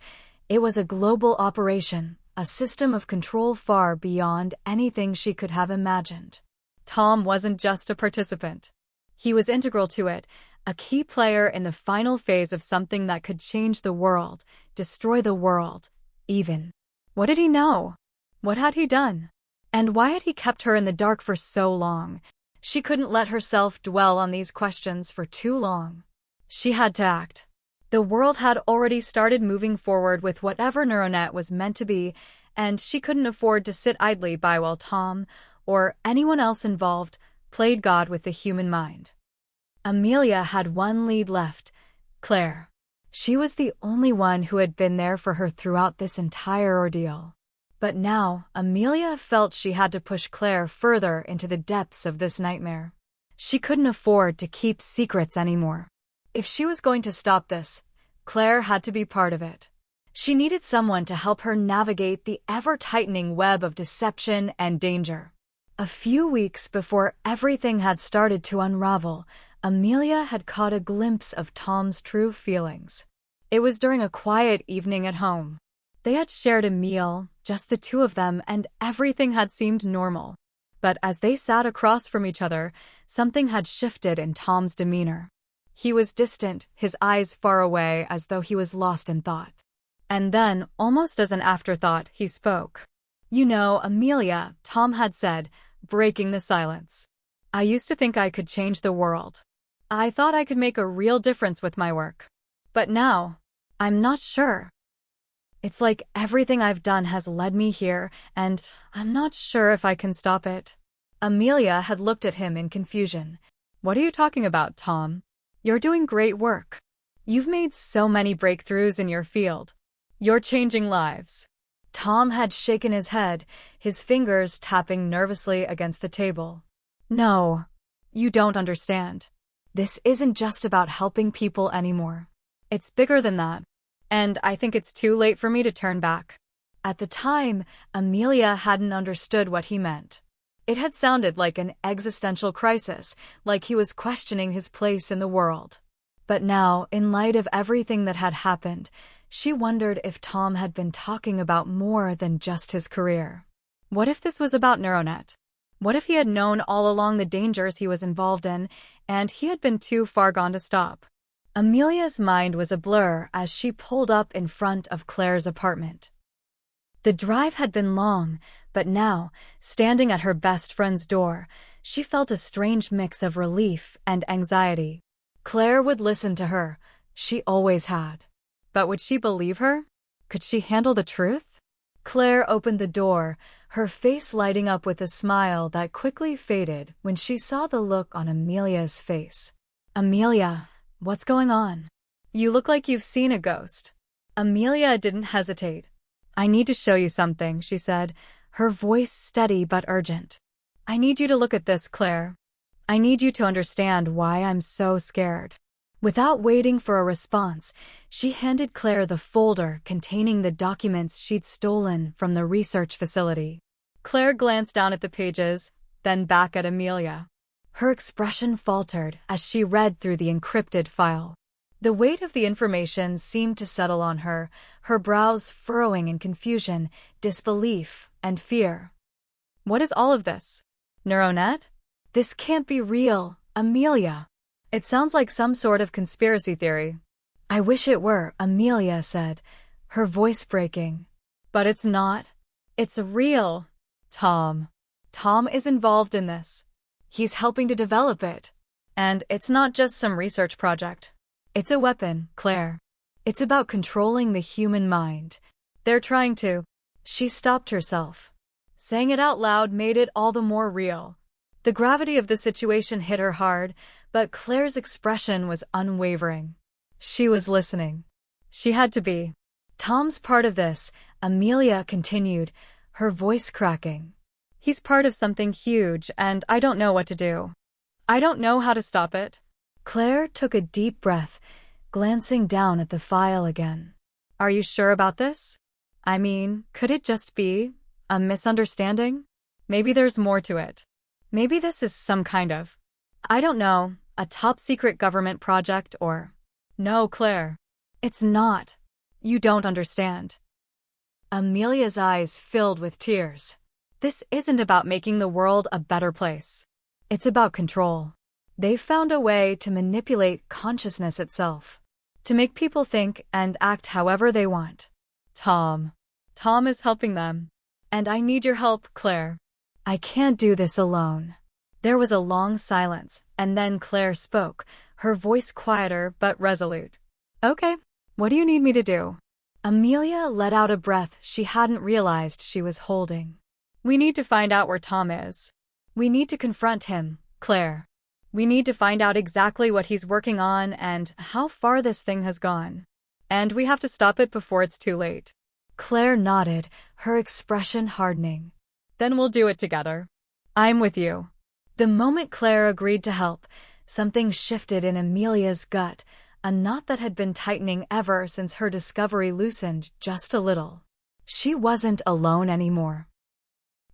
Speaker 1: it was a global operation, a system of control far beyond anything she could have imagined. Tom wasn't just a participant. He was integral to it, a key player in the final phase of something that could change the world, destroy the world, even. What did he know? What had he done? And why had he kept her in the dark for so long? She couldn't let herself dwell on these questions for too long. She had to act. The world had already started moving forward with whatever Neuronet was meant to be, and she couldn't afford to sit idly by while Tom, or anyone else involved, played God with the human mind. Amelia had one lead left: Claire. She was the only one who had been there for her throughout this entire ordeal. But now, Amelia felt she had to push Claire further into the depths of this nightmare. She couldn't afford to keep secrets anymore. If she was going to stop this, Claire had to be part of it. She needed someone to help her navigate the ever-tightening web of deception and danger. A few weeks before everything had started to unravel, Amelia had caught a glimpse of Tom's true feelings. It was during a quiet evening at home. They had shared a meal, just the two of them, and everything had seemed normal. But as they sat across from each other, something had shifted in Tom's demeanor. He was distant, his eyes far away, as though he was lost in thought. And then, almost as an afterthought, he spoke. "You know, Amelia," Tom had said, breaking the silence. "I used to think I could change the world. I thought I could make a real difference with my work. But now, I'm not sure. It's like everything I've done has led me here, and I'm not sure if I can stop it." Amelia had looked at him in confusion. "What are you talking about, Tom? You're doing great work. You've made so many breakthroughs in your field. You're changing lives." Tom had shaken his head, his fingers tapping nervously against the table. "No, you don't understand. This isn't just about helping people anymore. It's bigger than that. And I think it's too late for me to turn back." At the time, Amelia hadn't understood what he meant. It had sounded like an existential crisis, like he was questioning his place in the world. But now, in light of everything that had happened, she wondered if Tom had been talking about more than just his career. What if this was about Neuronet? What if he had known all along the dangers he was involved in, and he had been too far gone to stop? Amelia's mind was a blur as she pulled up in front of Claire's apartment. The drive had been long, but now, standing at her best friend's door, she felt a strange mix of relief and anxiety. Claire would listen to her. She always had. But would she believe her? Could she handle the truth? Claire opened the door, her face lighting up with a smile that quickly faded when she saw the look on Amelia's face. "Amelia, what's going on? You look like you've seen a ghost." Amelia didn't hesitate. "I need to show you something," she said, her voice steady but urgent. "I need you to look at this, Claire. I need you to understand why I'm so scared." Without waiting for a response, she handed Claire the folder containing the documents she'd stolen from the research facility. Claire glanced down at the pages, then back at Amelia. Her expression faltered as she read through the encrypted file. The weight of the information seemed to settle on her, her brows furrowing in confusion, disbelief, and fear. "What is all of this? Neuronet? This can't be real, Amelia. It sounds like some sort of conspiracy theory." "I wish it were," Amelia said, her voice breaking. "But it's not. It's real. Tom. Tom is involved in this. He's helping to develop it. And it's not just some research project. It's a weapon, Claire. It's about controlling the human mind. They're trying to—" She stopped herself. Saying it out loud made it all the more real. The gravity of the situation hit her hard, but Claire's expression was unwavering. She was listening. She had to be. "Tom's part of this," Amelia continued, her voice cracking. "He's part of something huge, and I don't know what to do. I don't know how to stop it." Claire took a deep breath, glancing down at the file again. "Are you sure about this? I mean, could it just be a misunderstanding? Maybe there's more to it. Maybe this is some kind of, I don't know, a top-secret government project or—" "No, Claire. It's not. You don't understand." Amelia's eyes filled with tears. "This isn't about making the world a better place. It's about control. They've found a way to manipulate consciousness itself, to make people think and act however they want. Tom. Tom is helping them. And I need your help, Claire. I can't do this alone." There was a long silence, and then Claire spoke, her voice quieter but resolute. "Okay, what do you need me to do?" Amelia let out a breath she hadn't realized she was holding. "We need to find out where Tom is. We need to confront him, Claire. We need to find out exactly what he's working on and how far this thing has gone. And we have to stop it before it's too late." Claire nodded, her expression hardening. "Then we'll do it together. I'm with you." The moment Claire agreed to help, something shifted in Amelia's gut, a knot that had been tightening ever since her discovery loosened just a little. She wasn't alone anymore.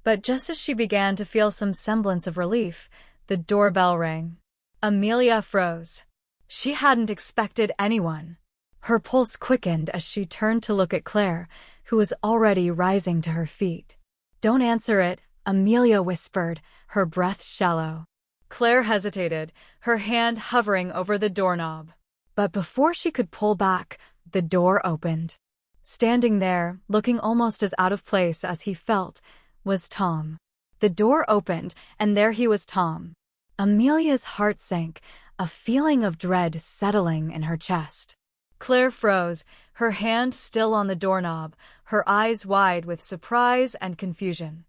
Speaker 1: But just as she began to feel some semblance of relief, the doorbell rang. Amelia froze. She hadn't expected anyone. Her pulse quickened as she turned to look at Claire, who was already rising to her feet. "Don't answer it," Amelia whispered, her breath shallow. Claire hesitated, her hand hovering over the doorknob. But before she could pull back, the door opened. Standing there, looking almost as out of place as he felt, was Tom. The door opened, and there he was, Tom. Amelia's heart sank, a feeling of dread settling in her chest. Claire froze, her hand still on the doorknob, her eyes wide with surprise and confusion.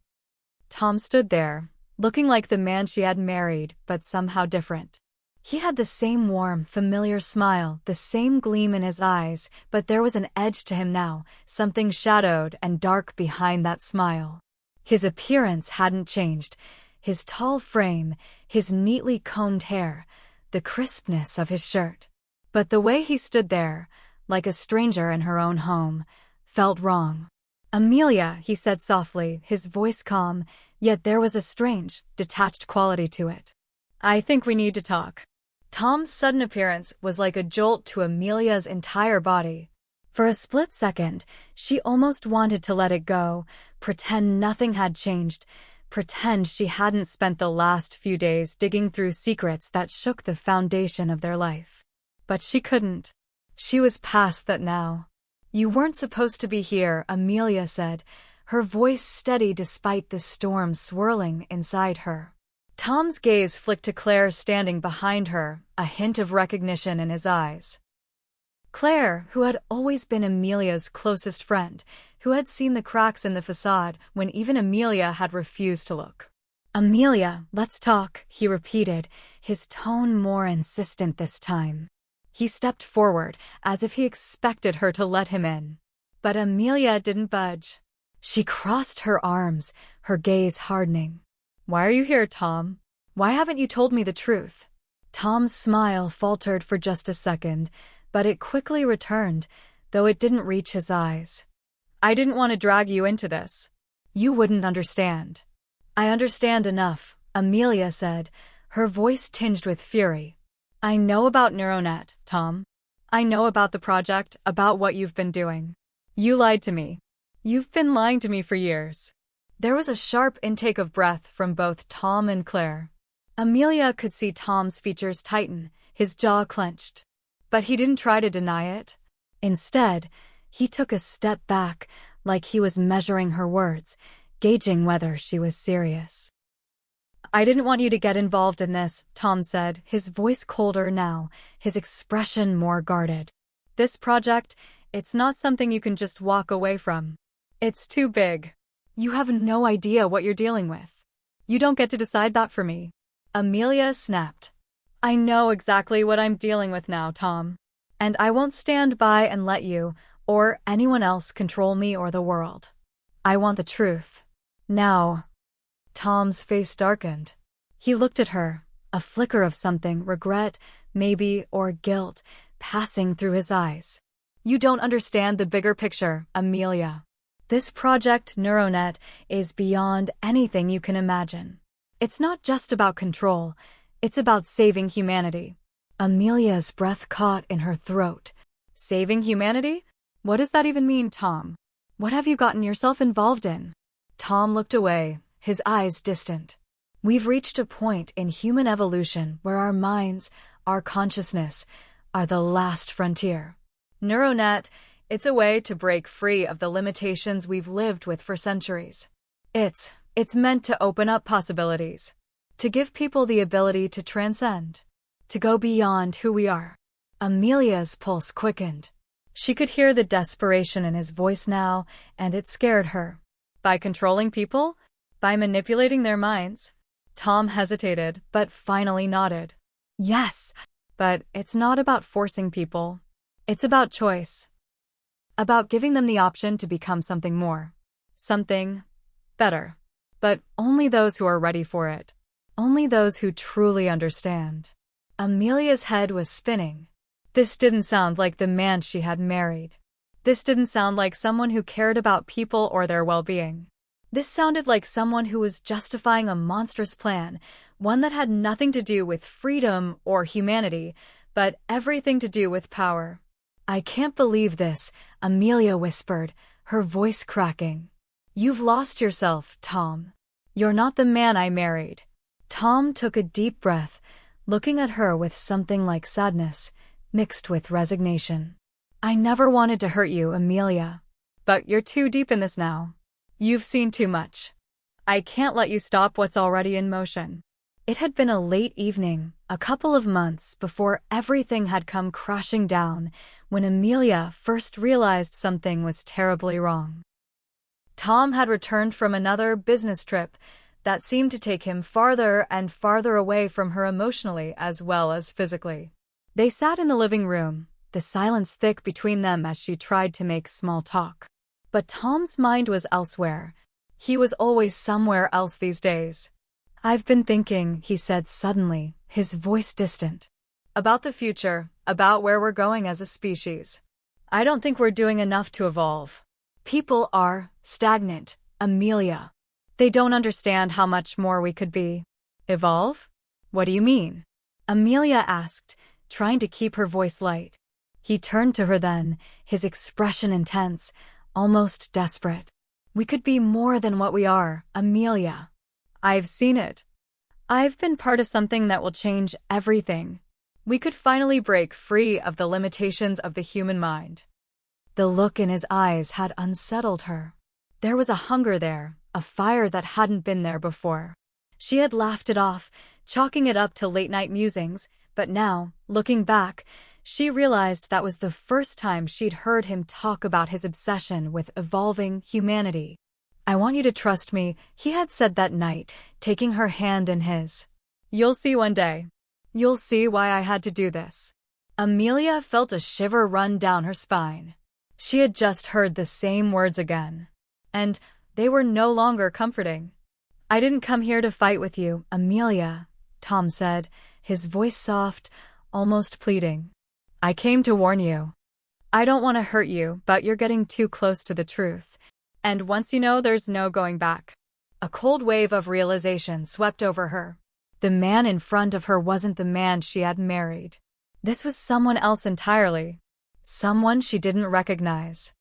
Speaker 1: Tom stood there, looking like the man she had married, but somehow different. He had the same warm, familiar smile, the same gleam in his eyes, but there was an edge to him now, something shadowed and dark behind that smile. His appearance hadn't changed. His tall frame, his neatly combed hair, the crispness of his shirt. But the way he stood there, like a stranger in her own home, felt wrong. "Amelia," he said softly, his voice calm, yet there was a strange, detached quality to it. "I think we need to talk." Tom's sudden appearance was like a jolt to Amelia's entire body. For a split second, she almost wanted to let it go, pretend nothing had changed, pretend she hadn't spent the last few days digging through secrets that shook the foundation of their life. But she couldn't. She was past that now. "You weren't supposed to be here," Amelia said, her voice steady despite the storm swirling inside her. Tom's gaze flicked to Claire standing behind her, a hint of recognition in his eyes. Claire, who had always been Amelia's closest friend, who had seen the cracks in the facade when even Amelia had refused to look. "Amelia, let's talk," he repeated, his tone more insistent this time. He stepped forward, as if he expected her to let him in. But Amelia didn't budge. She crossed her arms, her gaze hardening. "Why are you here, Tom? Why haven't you told me the truth?" Tom's smile faltered for just a second, but it quickly returned, though it didn't reach his eyes. "I didn't want to drag you into this. You wouldn't understand." "I understand enough," Amelia said, her voice tinged with fury. "I know about Neuronet, Tom. I know about the project, about what you've been doing. You lied to me. You've been lying to me for years." There was a sharp intake of breath from both Tom and Claire. Amelia could see Tom's features tighten, his jaw clenched. But he didn't try to deny it. Instead, he took a step back, like he was measuring her words, gauging whether she was serious. "I didn't want you to get involved in this," Tom said, his voice colder now, his expression more guarded. "This project, it's not something you can just walk away from. It's too big. You have no idea what you're dealing with. You don't get to decide that for me." Amelia snapped. "I know exactly what I'm dealing with now, Tom. And I won't stand by and let you, or anyone else, control me or the world. I want the truth. Now." Tom's face darkened. He looked at her, a flicker of something, regret, maybe, or guilt, passing through his eyes. "You don't understand the bigger picture, Amelia. This project, Neuronet, is beyond anything you can imagine. It's not just about control, it's about saving humanity." Amelia's breath caught in her throat. "Saving humanity? What does that even mean, Tom? What have you gotten yourself involved in?" Tom looked away, his eyes distant. "We've reached a point in human evolution where our minds, our consciousness, are the last frontier. Neuronet, it's a way to break free of the limitations we've lived with for centuries. It's meant to open up possibilities, to give people the ability to transcend, to go beyond who we are." Amelia's pulse quickened. She could hear the desperation in his voice now, and it scared her. "By controlling people? By manipulating their minds?" Tom hesitated, but finally nodded. "Yes, but it's not about forcing people. It's about choice. About giving them the option to become something more. Something better. But only those who are ready for it. Only those who truly understand." Amelia's head was spinning. This didn't sound like the man she had married. This didn't sound like someone who cared about people or their well-being. This sounded like someone who was justifying a monstrous plan, one that had nothing to do with freedom or humanity, but everything to do with power. I can't believe this, Amelia whispered, her voice cracking. You've lost yourself, Tom. You're not the man I married. Tom took a deep breath, looking at her with something like sadness, mixed with resignation. I never wanted to hurt you, Amelia. But you're too deep in this now. You've seen too much. I can't let you stop what's already in motion. It had been a late evening, a couple of months before everything had come crashing down, when Amelia first realized something was terribly wrong. Tom had returned from another business trip that seemed to take him farther and farther away from her emotionally as well as physically. They sat in the living room, the silence thick between them as she tried to make small talk. But Tom's mind was elsewhere. He was always somewhere else these days. I've been thinking, he said suddenly, his voice distant. About the future, about where we're going as a species. I don't think we're doing enough to evolve. People are stagnant, Amelia. They don't understand how much more we could be. Evolve? What do you mean? Amelia asked, trying to keep her voice light. He turned to her then, his expression intense, almost desperate. We could be more than what we are, Amelia. I've seen it. I've been part of something that will change everything. We could finally break free of the limitations of the human mind. The look in his eyes had unsettled her. There was a hunger there, a fire that hadn't been there before. She had laughed it off, chalking it up to late-night musings, but now, looking back, she realized that was the first time she'd heard him talk about his obsession with evolving humanity. I want you to trust me, he had said that night, taking her hand in his. You'll see one day. You'll see why I had to do this. Amelia felt a shiver run down her spine. She had just heard the same words again. And they were no longer comforting. I didn't come here to fight with you, Amelia, Tom said, his voice soft, almost pleading. I came to warn you. I don't want to hurt you, but you're getting too close to the truth. And once you know, there's no going back. A cold wave of realization swept over her. The man in front of her wasn't the man she had married. This was someone else entirely. Someone she didn't recognize.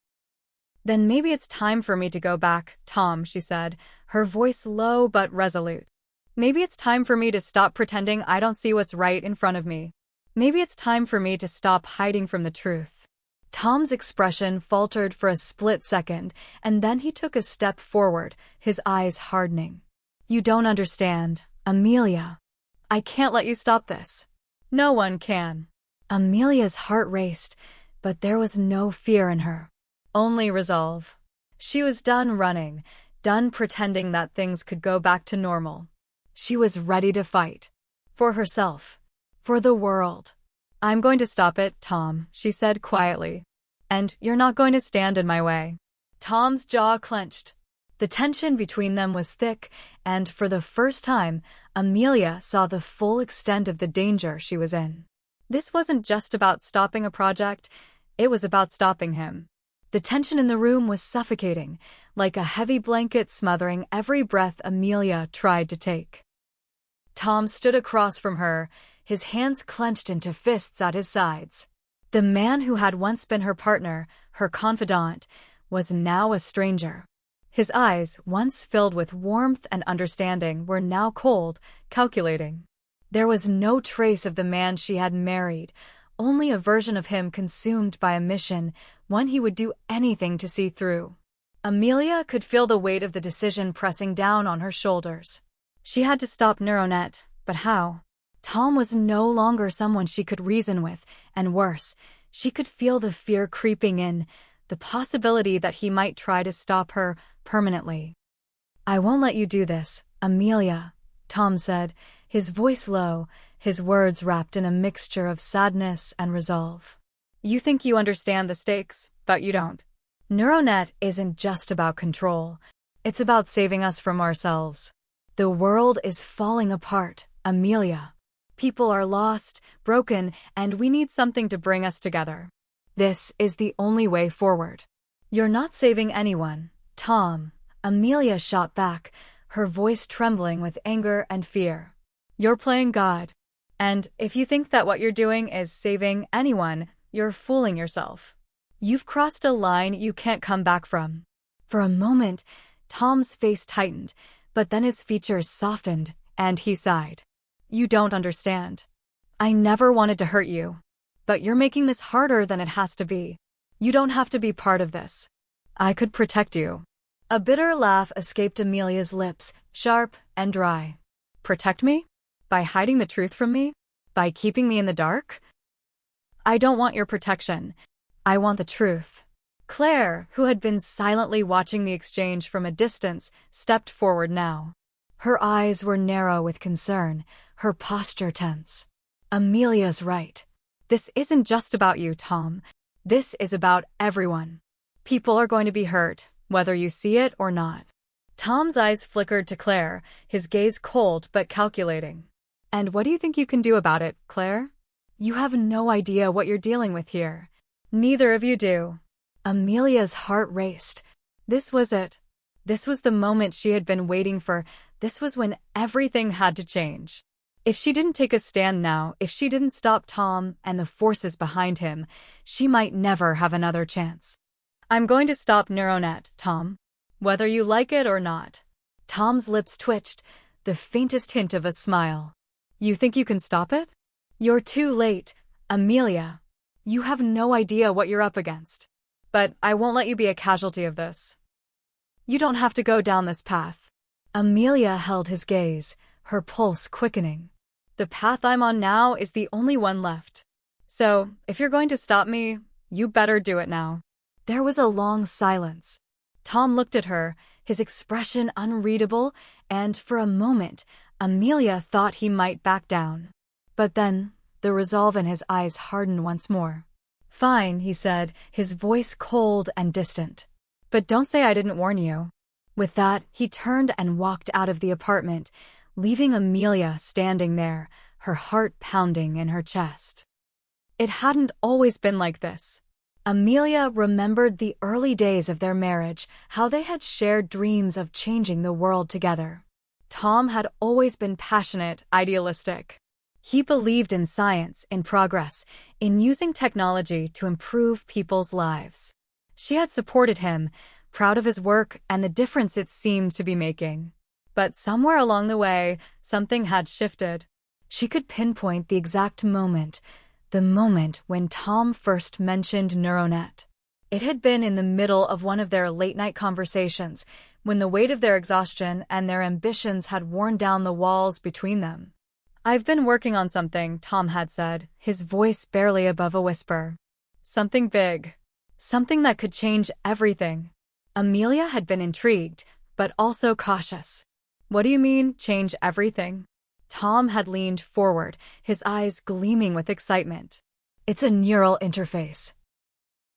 Speaker 1: Then maybe it's time for me to go back, Tom, she said, her voice low but resolute. Maybe it's time for me to stop pretending I don't see what's right in front of me. Maybe it's time for me to stop hiding from the truth. Tom's expression faltered for a split second, and then he took a step forward, his eyes hardening. You don't understand, Amelia. I can't let you stop this. No one can. Amelia's heart raced, but there was no fear in her. Only resolve. She was done running, done pretending that things could go back to normal. She was ready to fight. For herself. For the world. I'm going to stop it, Tom, she said quietly. And you're not going to stand in my way. Tom's jaw clenched. The tension between them was thick, and for the first time, Amelia saw the full extent of the danger she was in. This wasn't just about stopping a project, it was about stopping him. The tension in the room was suffocating, like a heavy blanket smothering every breath Amelia tried to take. Tom stood across from her, his hands clenched into fists at his sides. The man who had once been her partner, her confidant, was now a stranger. His eyes, once filled with warmth and understanding, were now cold, calculating. There was no trace of the man she had married, only a version of him consumed by a mission, one he would do anything to see through. Amelia could feel the weight of the decision pressing down on her shoulders. She had to stop Neuronet, but how? Tom was no longer someone she could reason with, and worse, she could feel the fear creeping in, the possibility that he might try to stop her permanently. I won't let you do this, Amelia, Tom said, his voice low, his words wrapped in a mixture of sadness and resolve. You think you understand the stakes, but you don't. Neuronet isn't just about control. It's about saving us from ourselves. The world is falling apart, Amelia. People are lost, broken, and we need something to bring us together. This is the only way forward. You're not saving anyone, Tom, Amelia shot back, her voice trembling with anger and fear. You're playing God. And if you think that what you're doing is saving anyone, You're fooling yourself. You've crossed a line you can't come back from. For a moment, Tom's face tightened, but then his features softened, and he sighed. You don't understand. I never wanted to hurt you. But you're making this harder than it has to be. You don't have to be part of this. I could protect you. A bitter laugh escaped Amelia's lips, sharp and dry. Protect me? By hiding the truth from me? By keeping me in the dark? I don't want your protection. I want the truth. Claire, who had been silently watching the exchange from a distance, stepped forward now. Her eyes were narrow with concern, her posture tense. Amelia's right. This isn't just about you, Tom. This is about everyone. People are going to be hurt, whether you see it or not. Tom's eyes flickered to Claire, his gaze cold but calculating. And what do you think you can do about it, Claire? You have no idea what you're dealing with here. Neither of you do. Amelia's heart raced. This was it. This was the moment she had been waiting for. This was when everything had to change. If she didn't take a stand now, if she didn't stop Tom and the forces behind him, she might never have another chance. I'm going to stop Neuronet, Tom. Whether you like it or not. Tom's lips twitched, the faintest hint of a smile. You think you can stop it? You're too late, Amelia. You have no idea what you're up against. But I won't let you be a casualty of this. You don't have to go down this path. Amelia held his gaze, her pulse quickening. The path I'm on now is the only one left. So, if you're going to stop me, you better do it now. There was a long silence. Tom looked at her, his expression unreadable, and for a moment, Amelia thought he might back down. But then, the resolve in his eyes hardened once more. Fine, he said, his voice cold and distant. But don't say I didn't warn you. With that, he turned and walked out of the apartment, leaving Amelia standing there, her heart pounding in her chest. It hadn't always been like this. Amelia remembered the early days of their marriage, how they had shared dreams of changing the world together. Tom had always been passionate, idealistic. He believed in science, in progress, in using technology to improve people's lives. She had supported him, proud of his work and the difference it seemed to be making. But somewhere along the way, something had shifted. She could pinpoint the exact moment, the moment when Tom first mentioned Neuronet. It had been in the middle of one of their late-night conversations, when the weight of their exhaustion and their ambitions had worn down the walls between them. I've been working on something, Tom had said, his voice barely above a whisper. Something big. Something that could change everything. Amelia had been intrigued, but also cautious. What do you mean, change everything? Tom had leaned forward, his eyes gleaming with excitement. It's a neural interface.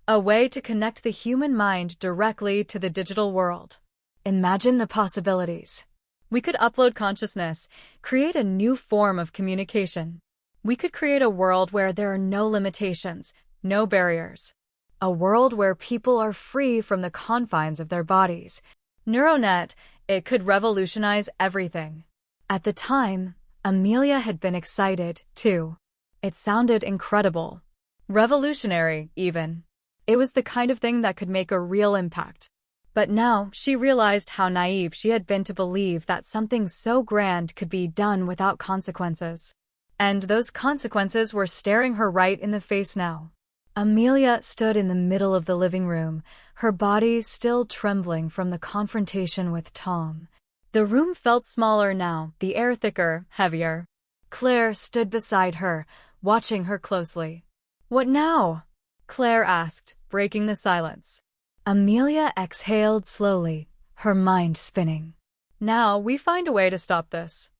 Speaker 1: A way to connect the human mind directly to the digital world. Imagine the possibilities. We could upload consciousness, create a new form of communication. We could create a world where there are no limitations, no barriers. A world where people are free from the confines of their bodies. Neuronet, it could revolutionize everything. At the time, Amelia had been excited, too. It sounded incredible. Revolutionary, even. It was the kind of thing that could make a real impact. But now she realized how naive she had been to believe that something so grand could be done without consequences. And those consequences were staring her right in the face now. Amelia stood in the middle of the living room, her body still trembling from the confrontation with Tom. The room felt smaller now, the air thicker, heavier. Claire stood beside her, watching her closely. What now? Claire asked, breaking the silence. Amelia exhaled slowly, her mind spinning. Now we find a way to stop this.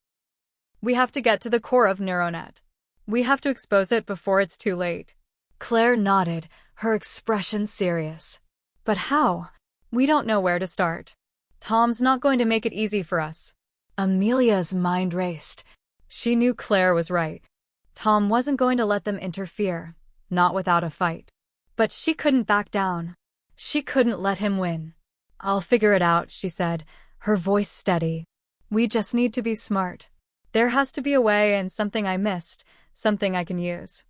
Speaker 1: We have to get to the core of Neuronet. We have to expose it before it's too late. Claire nodded, her expression serious. But how? We don't know where to start. Tom's not going to make it easy for us. Amelia's mind raced. She knew Claire was right. Tom wasn't going to let them interfere, not without a fight. But she couldn't back down. She couldn't let him win. I'll figure it out, she said, her voice steady. We just need to be smart. There has to be a way and something I missed, something I can use.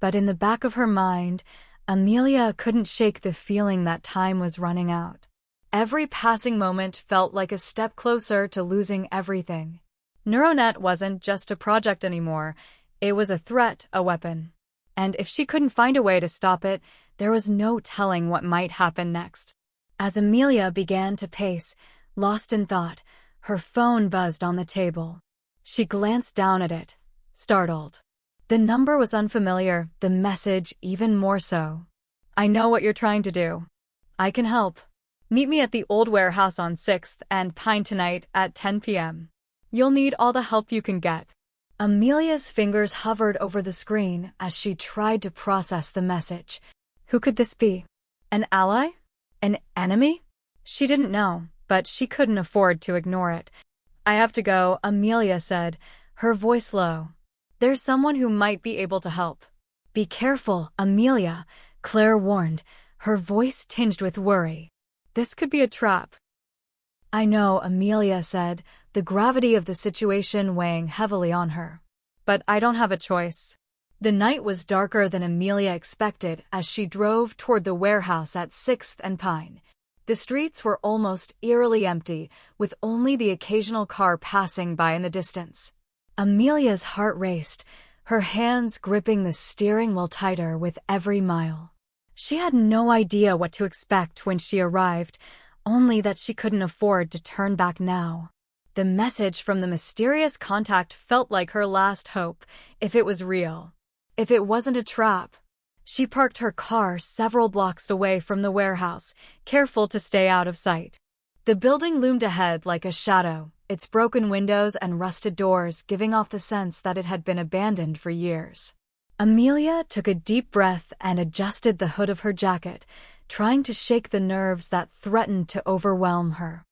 Speaker 1: But in the back of her mind, Amelia couldn't shake the feeling that time was running out. Every passing moment felt like a step closer to losing everything. NeuroNet wasn't just a project anymore. It was a threat, a weapon. And if she couldn't find a way to stop it, there was no telling what might happen next. As Amelia began to pace, lost in thought, her phone buzzed on the table. She glanced down at it, startled. The number was unfamiliar, the message even more so. "I know what you're trying to do. I can help. Meet me at the old warehouse on 6th and Pine tonight at 10 p.m. You'll need all the help you can get." Amelia's fingers hovered over the screen as she tried to process the message. Who could this be? An ally? An enemy? She didn't know, but she couldn't afford to ignore it. "I have to go," Amelia said, her voice low. "There's someone who might be able to help." "Be careful, Amelia," Claire warned, her voice tinged with worry. "This could be a trap." "I know," Amelia said, the gravity of the situation weighing heavily on her. "But I don't have a choice." The night was darker than Amelia expected as she drove toward the warehouse at 6th and Pine. The streets were almost eerily empty, with only the occasional car passing by in the distance. Amelia's heart raced, her hands gripping the steering wheel tighter with every mile. She had no idea what to expect when she arrived, only that she couldn't afford to turn back now. The message from the mysterious contact felt like her last hope, if it was real. If it wasn't a trap. She parked her car several blocks away from the warehouse, careful to stay out of sight. The building loomed ahead like a shadow, its broken windows and rusted doors giving off the sense that it had been abandoned for years. Amelia took a deep breath and adjusted the hood of her jacket, trying to shake the nerves that threatened to overwhelm her.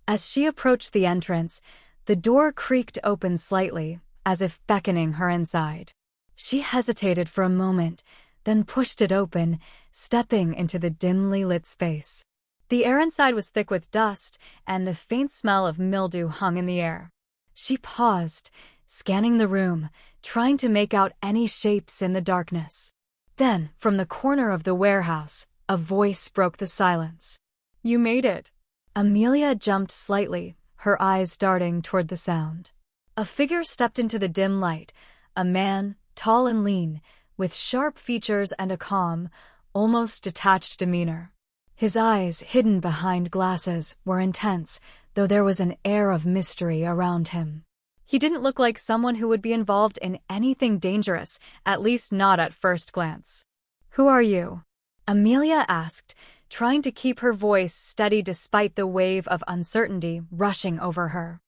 Speaker 1: As she approached the entrance, the door creaked open slightly, as if beckoning her inside. She hesitated for a moment, then pushed it open, stepping into the dimly lit space. The air inside was thick with dust, and the faint smell of mildew hung in the air. She paused, scanning the room, trying to make out any shapes in the darkness. Then, from the corner of the warehouse, a voice broke the silence. "You made it." Amelia jumped slightly, her eyes darting toward the sound. A figure stepped into the dim light, a man, tall and lean, with sharp features and a calm, almost detached demeanor. His eyes, hidden behind glasses, were intense, though there was an air of mystery around him. He didn't look like someone who would be involved in anything dangerous, at least not at first glance. "Who are you?" Amelia asked, trying to keep her voice steady despite the wave of uncertainty rushing over her.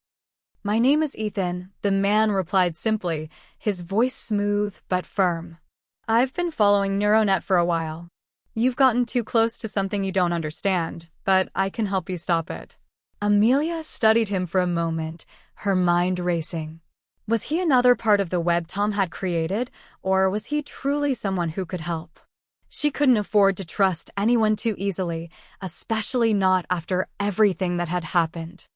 Speaker 1: "My name is Ethan," the man replied simply, his voice smooth but firm. "I've been following NeuroNet for a while. You've gotten too close to something you don't understand, but I can help you stop it." Amelia studied him for a moment, her mind racing. Was he another part of the web Tom had created, or was he truly someone who could help? She couldn't afford to trust anyone too easily, especially not after everything that had happened.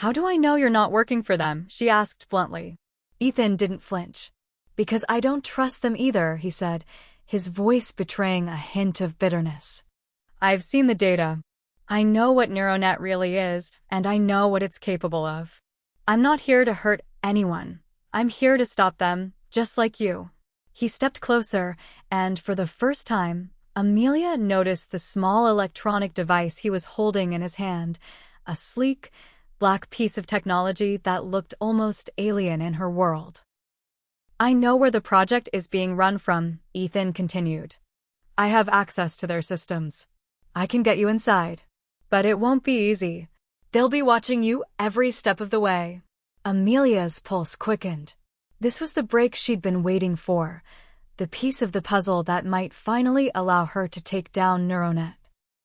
Speaker 1: "How do I know you're not working for them?" she asked bluntly. Ethan didn't flinch. "Because I don't trust them either," he said, his voice betraying a hint of bitterness. "I've seen the data. I know what NeuroNet really is, and I know what it's capable of. I'm not here to hurt anyone. I'm here to stop them, just like you." He stepped closer, and for the first time, Amelia noticed the small electronic device he was holding in his hand, a sleek, black piece of technology that looked almost alien in her world. "I know where the project is being run from," Ethan continued. "I have access to their systems. I can get you inside. But it won't be easy. They'll be watching you every step of the way." Amelia's pulse quickened. This was the break she'd been waiting for, the piece of the puzzle that might finally allow her to take down NeuroNet.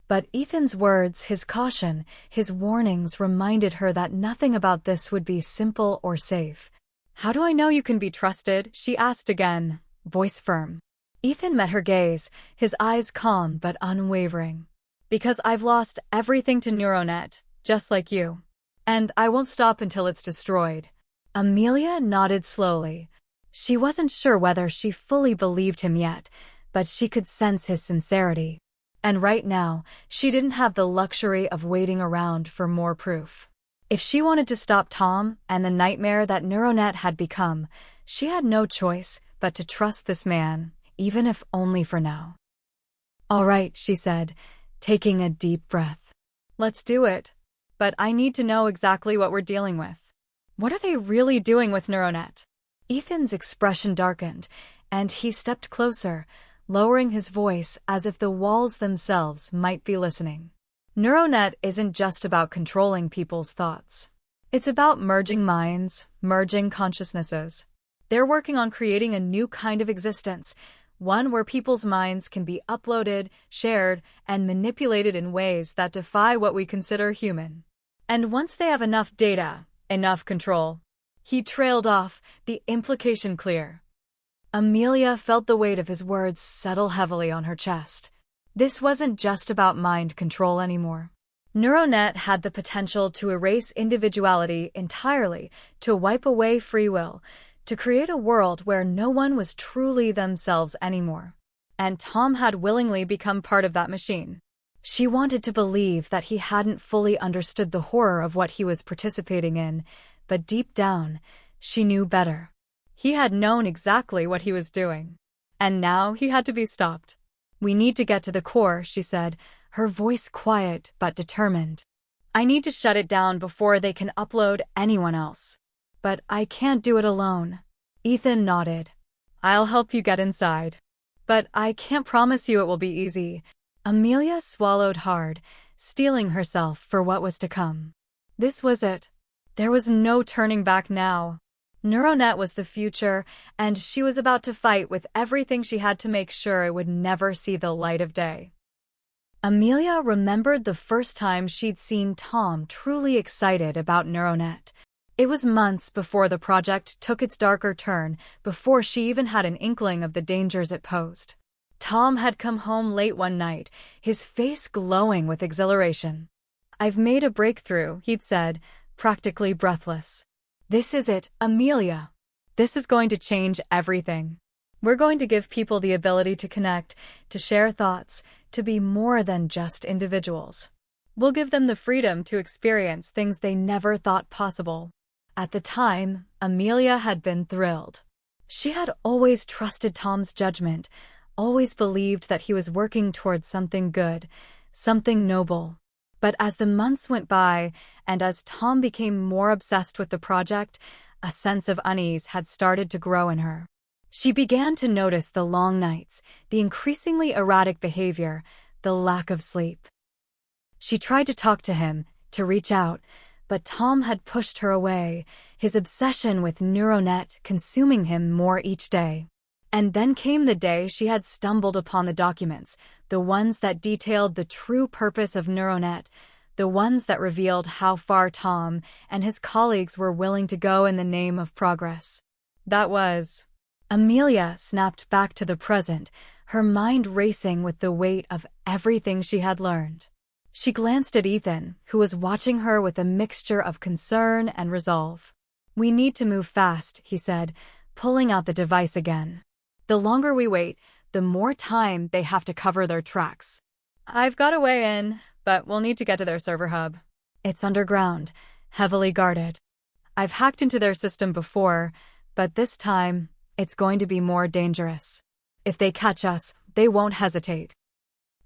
Speaker 1: But Ethan's words, his caution, his warnings reminded her that nothing about this would be simple or safe. "How do I know you can be trusted?" she asked again, voice firm. Ethan met her gaze, his eyes calm but unwavering. "Because I've lost everything to NeuroNet, just like you. And I won't stop until it's destroyed." Amelia nodded slowly. She wasn't sure whether she fully believed him yet, but she could sense his sincerity. And right now, she didn't have the luxury of waiting around for more proof. If she wanted to stop Tom and the nightmare that Neuronet had become, she had no choice but to trust this man, even if only for now. "All right," she said, taking a deep breath. "Let's do it. But I need to know exactly what we're dealing with. What are they really doing with Neuronet?" Ethan's expression darkened, and he stepped closer, lowering his voice as if the walls themselves might be listening. Neuronet isn't just about controlling people's thoughts. It's about merging minds, merging consciousnesses. They're working on creating a new kind of existence, one where people's minds can be uploaded, shared, and manipulated in ways that defy what we consider human. And once they have enough data, enough control. He trailed off, the implication clear. Amelia felt the weight of his words settle heavily on her chest. This wasn't just about mind control anymore. Neuronet had the potential to erase individuality entirely, to wipe away free will, to create a world where no one was truly themselves anymore. And Tom had willingly become part of that machine. She wanted to believe that he hadn't fully understood the horror of what he was participating in, but deep down, she knew better. He had known exactly what he was doing. And now he had to be stopped. "We need to get to the core," she said, her voice quiet but determined. "I need to shut it down before they can upload anyone else. But I can't do it alone." Ethan nodded. "I'll help you get inside. But I can't promise you it will be easy." Amelia swallowed hard, steeling herself for what was to come. This was it. There was no turning back now. Neuronet was the future, and she was about to fight with everything she had to make sure it would never see the light of day. Amelia remembered the first time she'd seen Tom truly excited about Neuronet. It was months before the project took its darker turn, before she even had an inkling of the dangers it posed. Tom had come home late one night, his face glowing with exhilaration. "I've made a breakthrough," he'd said, practically breathless. "This is it, Amelia. This is going to change everything. We're going to give people the ability to connect, to share thoughts, to be more than just individuals. We'll give them the freedom to experience things they never thought possible." At the time, Amelia had been thrilled. She had always trusted Tom's judgment, always believed that he was working towards something good, something noble. But as the months went by, and as Tom became more obsessed with the project, a sense of unease had started to grow in her. She began to notice the long nights, the increasingly erratic behavior, the lack of sleep. She tried to talk to him, to reach out, but Tom had pushed her away, his obsession with Neuronet consuming him more each day. And then came the day she had stumbled upon the documents, the ones that detailed the true purpose of Neuronet, the ones that revealed how far Tom and his colleagues were willing to go in the name of progress. That was... Amelia snapped back to the present, her mind racing with the weight of everything she had learned. She glanced at Ethan, who was watching her with a mixture of concern and resolve. "We need to move fast," he said, pulling out the device again. "The longer we wait, the more time they have to cover their tracks. I've got a way in, but we'll need to get to their server hub. It's underground, heavily guarded. I've hacked into their system before, but this time, it's going to be more dangerous. If they catch us, they won't hesitate."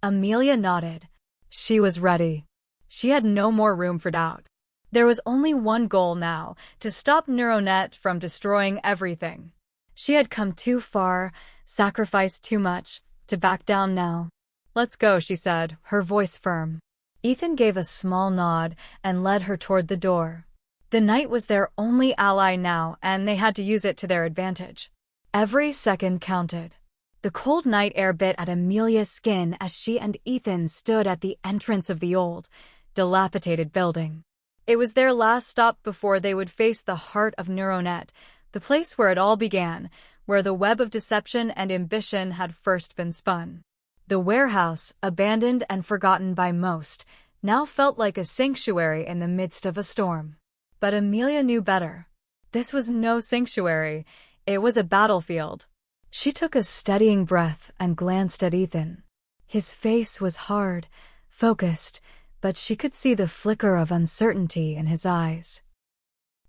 Speaker 1: Amelia nodded. She was ready. She had no more room for doubt. There was only one goal now, to stop Neuronet from destroying everything. She had come too far, sacrificed too much, to back down now. "Let's go," she said, her voice firm. Ethan gave a small nod and led her toward the door. The night was their only ally now, and they had to use it to their advantage. Every second counted. The cold night air bit at Amelia's skin as she and Ethan stood at the entrance of the old, dilapidated building. It was their last stop before they would face the heart of Neuronet, the place where it all began, where the web of deception and ambition had first been spun. The warehouse, abandoned and forgotten by most, now felt like a sanctuary in the midst of a storm. But Amelia knew better. This was no sanctuary. It was a battlefield. She took a steadying breath and glanced at Ethan. His face was hard, focused, but she could see the flicker of uncertainty in his eyes.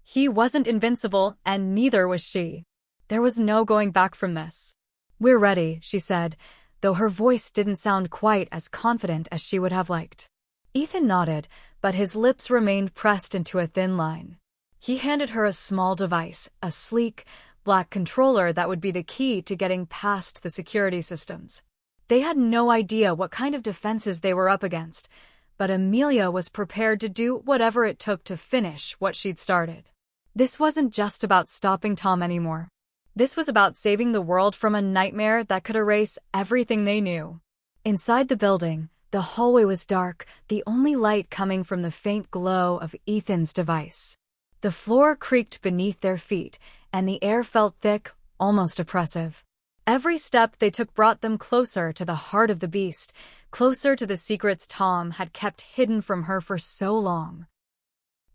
Speaker 1: He wasn't invincible, and neither was she. There was no going back from this. "We're ready," she said, though her voice didn't sound quite as confident as she would have liked. Ethan nodded, but his lips remained pressed into a thin line. He handed her a small device, a sleek, black controller that would be the key to getting past the security systems. They had no idea what kind of defenses they were up against, but Amelia was prepared to do whatever it took to finish what she'd started. This wasn't just about stopping Tom anymore. This was about saving the world from a nightmare that could erase everything they knew. Inside the building, the hallway was dark, the only light coming from the faint glow of Ethan's device. The floor creaked beneath their feet, and the air felt thick, almost oppressive. Every step they took brought them closer to the heart of the beast, closer to the secrets Tom had kept hidden from her for so long.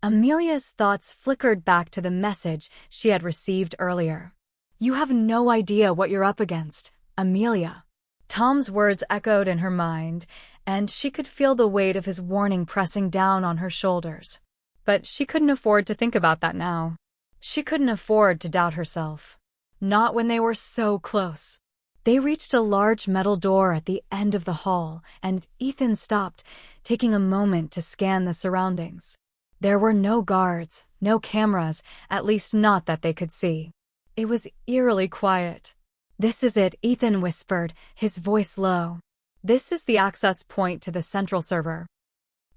Speaker 1: Amelia's thoughts flickered back to the message she had received earlier. "You have no idea what you're up against, Amelia." Tom's words echoed in her mind, and she could feel the weight of his warning pressing down on her shoulders. But she couldn't afford to think about that now. She couldn't afford to doubt herself. Not when they were so close. They reached a large metal door at the end of the hall, and Ethan stopped, taking a moment to scan the surroundings. There were no guards, no cameras, at least not that they could see. It was eerily quiet. "This is it," Ethan whispered, his voice low. "This is the access point to the central server."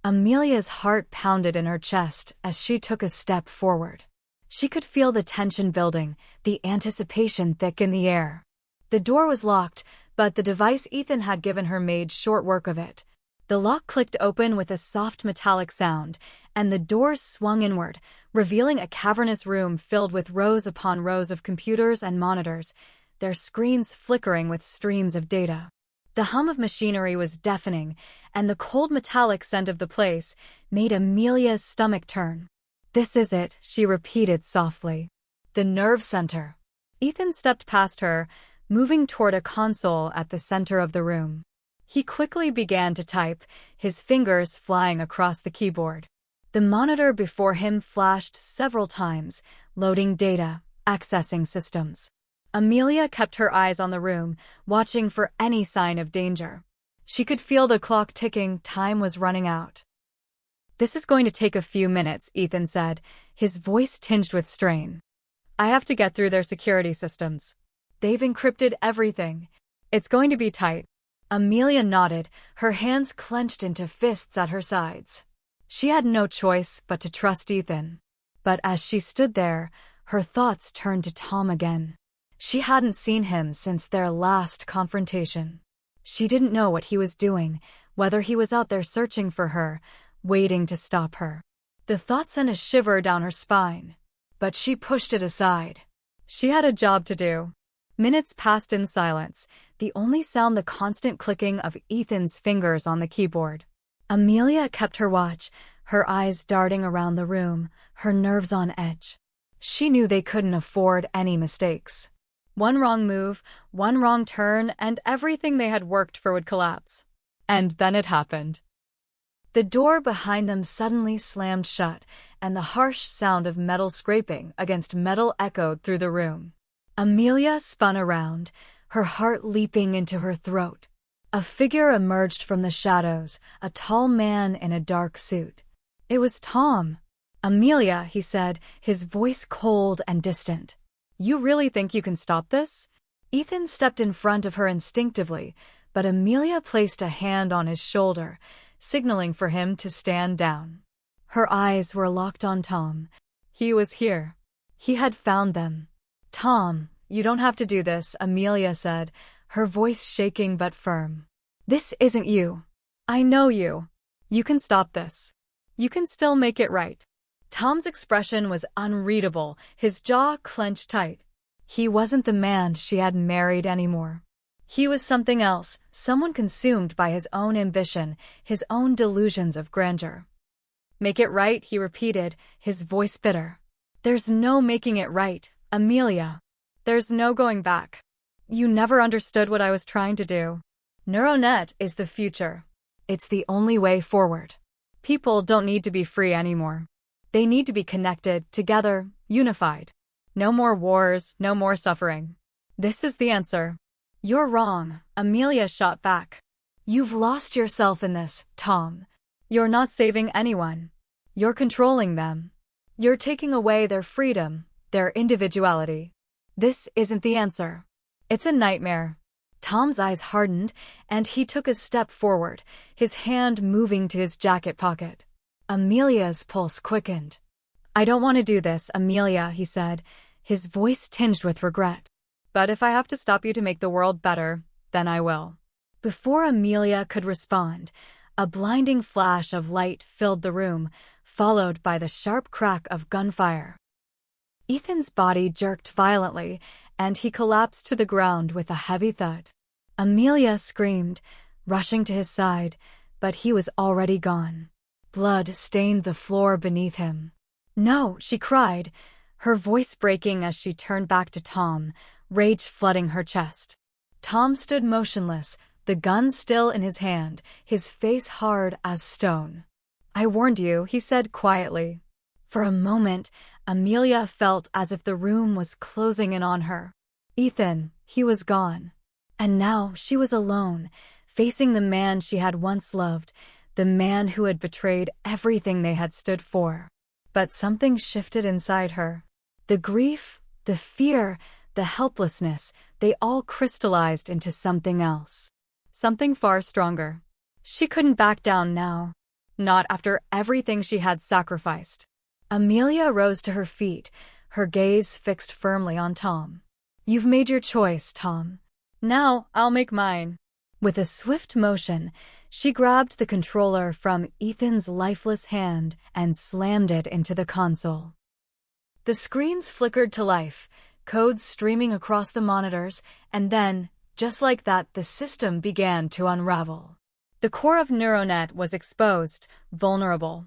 Speaker 1: Amelia's heart pounded in her chest as she took a step forward. She could feel the tension building, the anticipation thick in the air. The door was locked, but the device Ethan had given her made short work of it. The lock clicked open with a soft metallic sound, and the doors swung inward, revealing a cavernous room filled with rows upon rows of computers and monitors, their screens flickering with streams of data. The hum of machinery was deafening, and the cold metallic scent of the place made Amelia's stomach turn. "This is it," she repeated softly. "The nerve center." Ethan stepped past her, moving toward a console at the center of the room. He quickly began to type, his fingers flying across the keyboard. The monitor before him flashed several times, loading data, accessing systems. Amelia kept her eyes on the room, watching for any sign of danger. She could feel the clock ticking, time was running out. "This is going to take a few minutes," Ethan said, his voice tinged with strain. "I have to get through their security systems. They've encrypted everything. It's going to be tight." Amelia nodded, her hands clenched into fists at her sides. She had no choice but to trust Ethan. But as she stood there, her thoughts turned to Tom again. She hadn't seen him since their last confrontation. She didn't know what he was doing, whether he was out there searching for her, waiting to stop her. The thought sent a shiver down her spine. But she pushed it aside. She had a job to do. Minutes passed in silence, the only sound the constant clicking of Ethan's fingers on the keyboard. Amelia kept her watch, her eyes darting around the room, her nerves on edge. She knew they couldn't afford any mistakes. One wrong move, one wrong turn, and everything they had worked for would collapse. And then it happened. The door behind them suddenly slammed shut, and the harsh sound of metal scraping against metal echoed through the room. Amelia spun around, her heart leaping into her throat. A figure emerged from the shadows, a tall man in a dark suit. It was Tom. "Amelia," he said, his voice cold and distant. "You really think you can stop this?" Ethan stepped in front of her instinctively, but Amelia placed a hand on his shoulder, signaling for him to stand down. Her eyes were locked on Tom. He was here. He had found them. "Tom, you don't have to do this," Amelia said, her voice shaking but firm. "This isn't you. I know you. You can stop this. You can still make it right." Tom's expression was unreadable, his jaw clenched tight. He wasn't the man she had married anymore. He was something else, someone consumed by his own ambition, his own delusions of grandeur. "Make it right," he repeated, his voice bitter. "There's no making it right, Amelia. There's no going back. You never understood what I was trying to do. Neuronet is the future. It's the only way forward. People don't need to be free anymore. They need to be connected, together, unified. No more wars, no more suffering. This is the answer. You're wrong, Amelia shot back. You've lost yourself in this, Tom. You're not saving anyone. You're controlling them. You're taking away their freedom, their individuality. This isn't the answer. It's a nightmare. Tom's eyes hardened, and he took a step forward, his hand moving to his jacket pocket. Amelia's pulse quickened. I don't want to do this, Amelia, he said, his voice tinged with regret. But if I have to stop you to make the world better, then I will. Before Amelia could respond, a blinding flash of light filled the room, followed by the sharp crack of gunfire. Ethan's body jerked violently, and he collapsed to the ground with a heavy thud. Amelia screamed, rushing to his side, but he was already gone. Blood stained the floor beneath him. No, she cried, her voice breaking as she turned back to Tom, rage flooding her chest. Tom stood motionless, the gun still in his hand, his face hard as stone. I warned you, he said quietly. For a moment, Amelia felt as if the room was closing in on her. Ethan, he was gone. And now she was alone, facing the man she had once loved, the man who had betrayed everything they had stood for. But something shifted inside her. The grief, the fear, the helplessness, they all crystallized into something else. Something far stronger. She couldn't back down now. Not after everything she had sacrificed. Amelia rose to her feet, her gaze fixed firmly on Tom. You've made your choice, Tom. Now I'll make mine. With a swift motion, she grabbed the controller from Ethan's lifeless hand and slammed it into the console. The screens flickered to life, codes streaming across the monitors, and then, just like that, the system began to unravel. The core of Neuronet was exposed, vulnerable.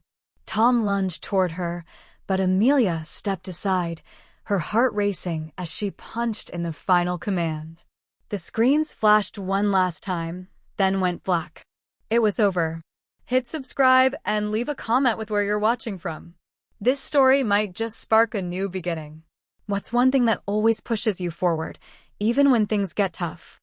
Speaker 1: Tom lunged toward her, but Amelia stepped aside, her heart racing as she punched in the final command. The screens flashed one last time, then went black. It was over. Hit subscribe and leave a comment with where you're watching from. This story might just spark a new beginning. What's one thing that always pushes you forward, even when things get tough?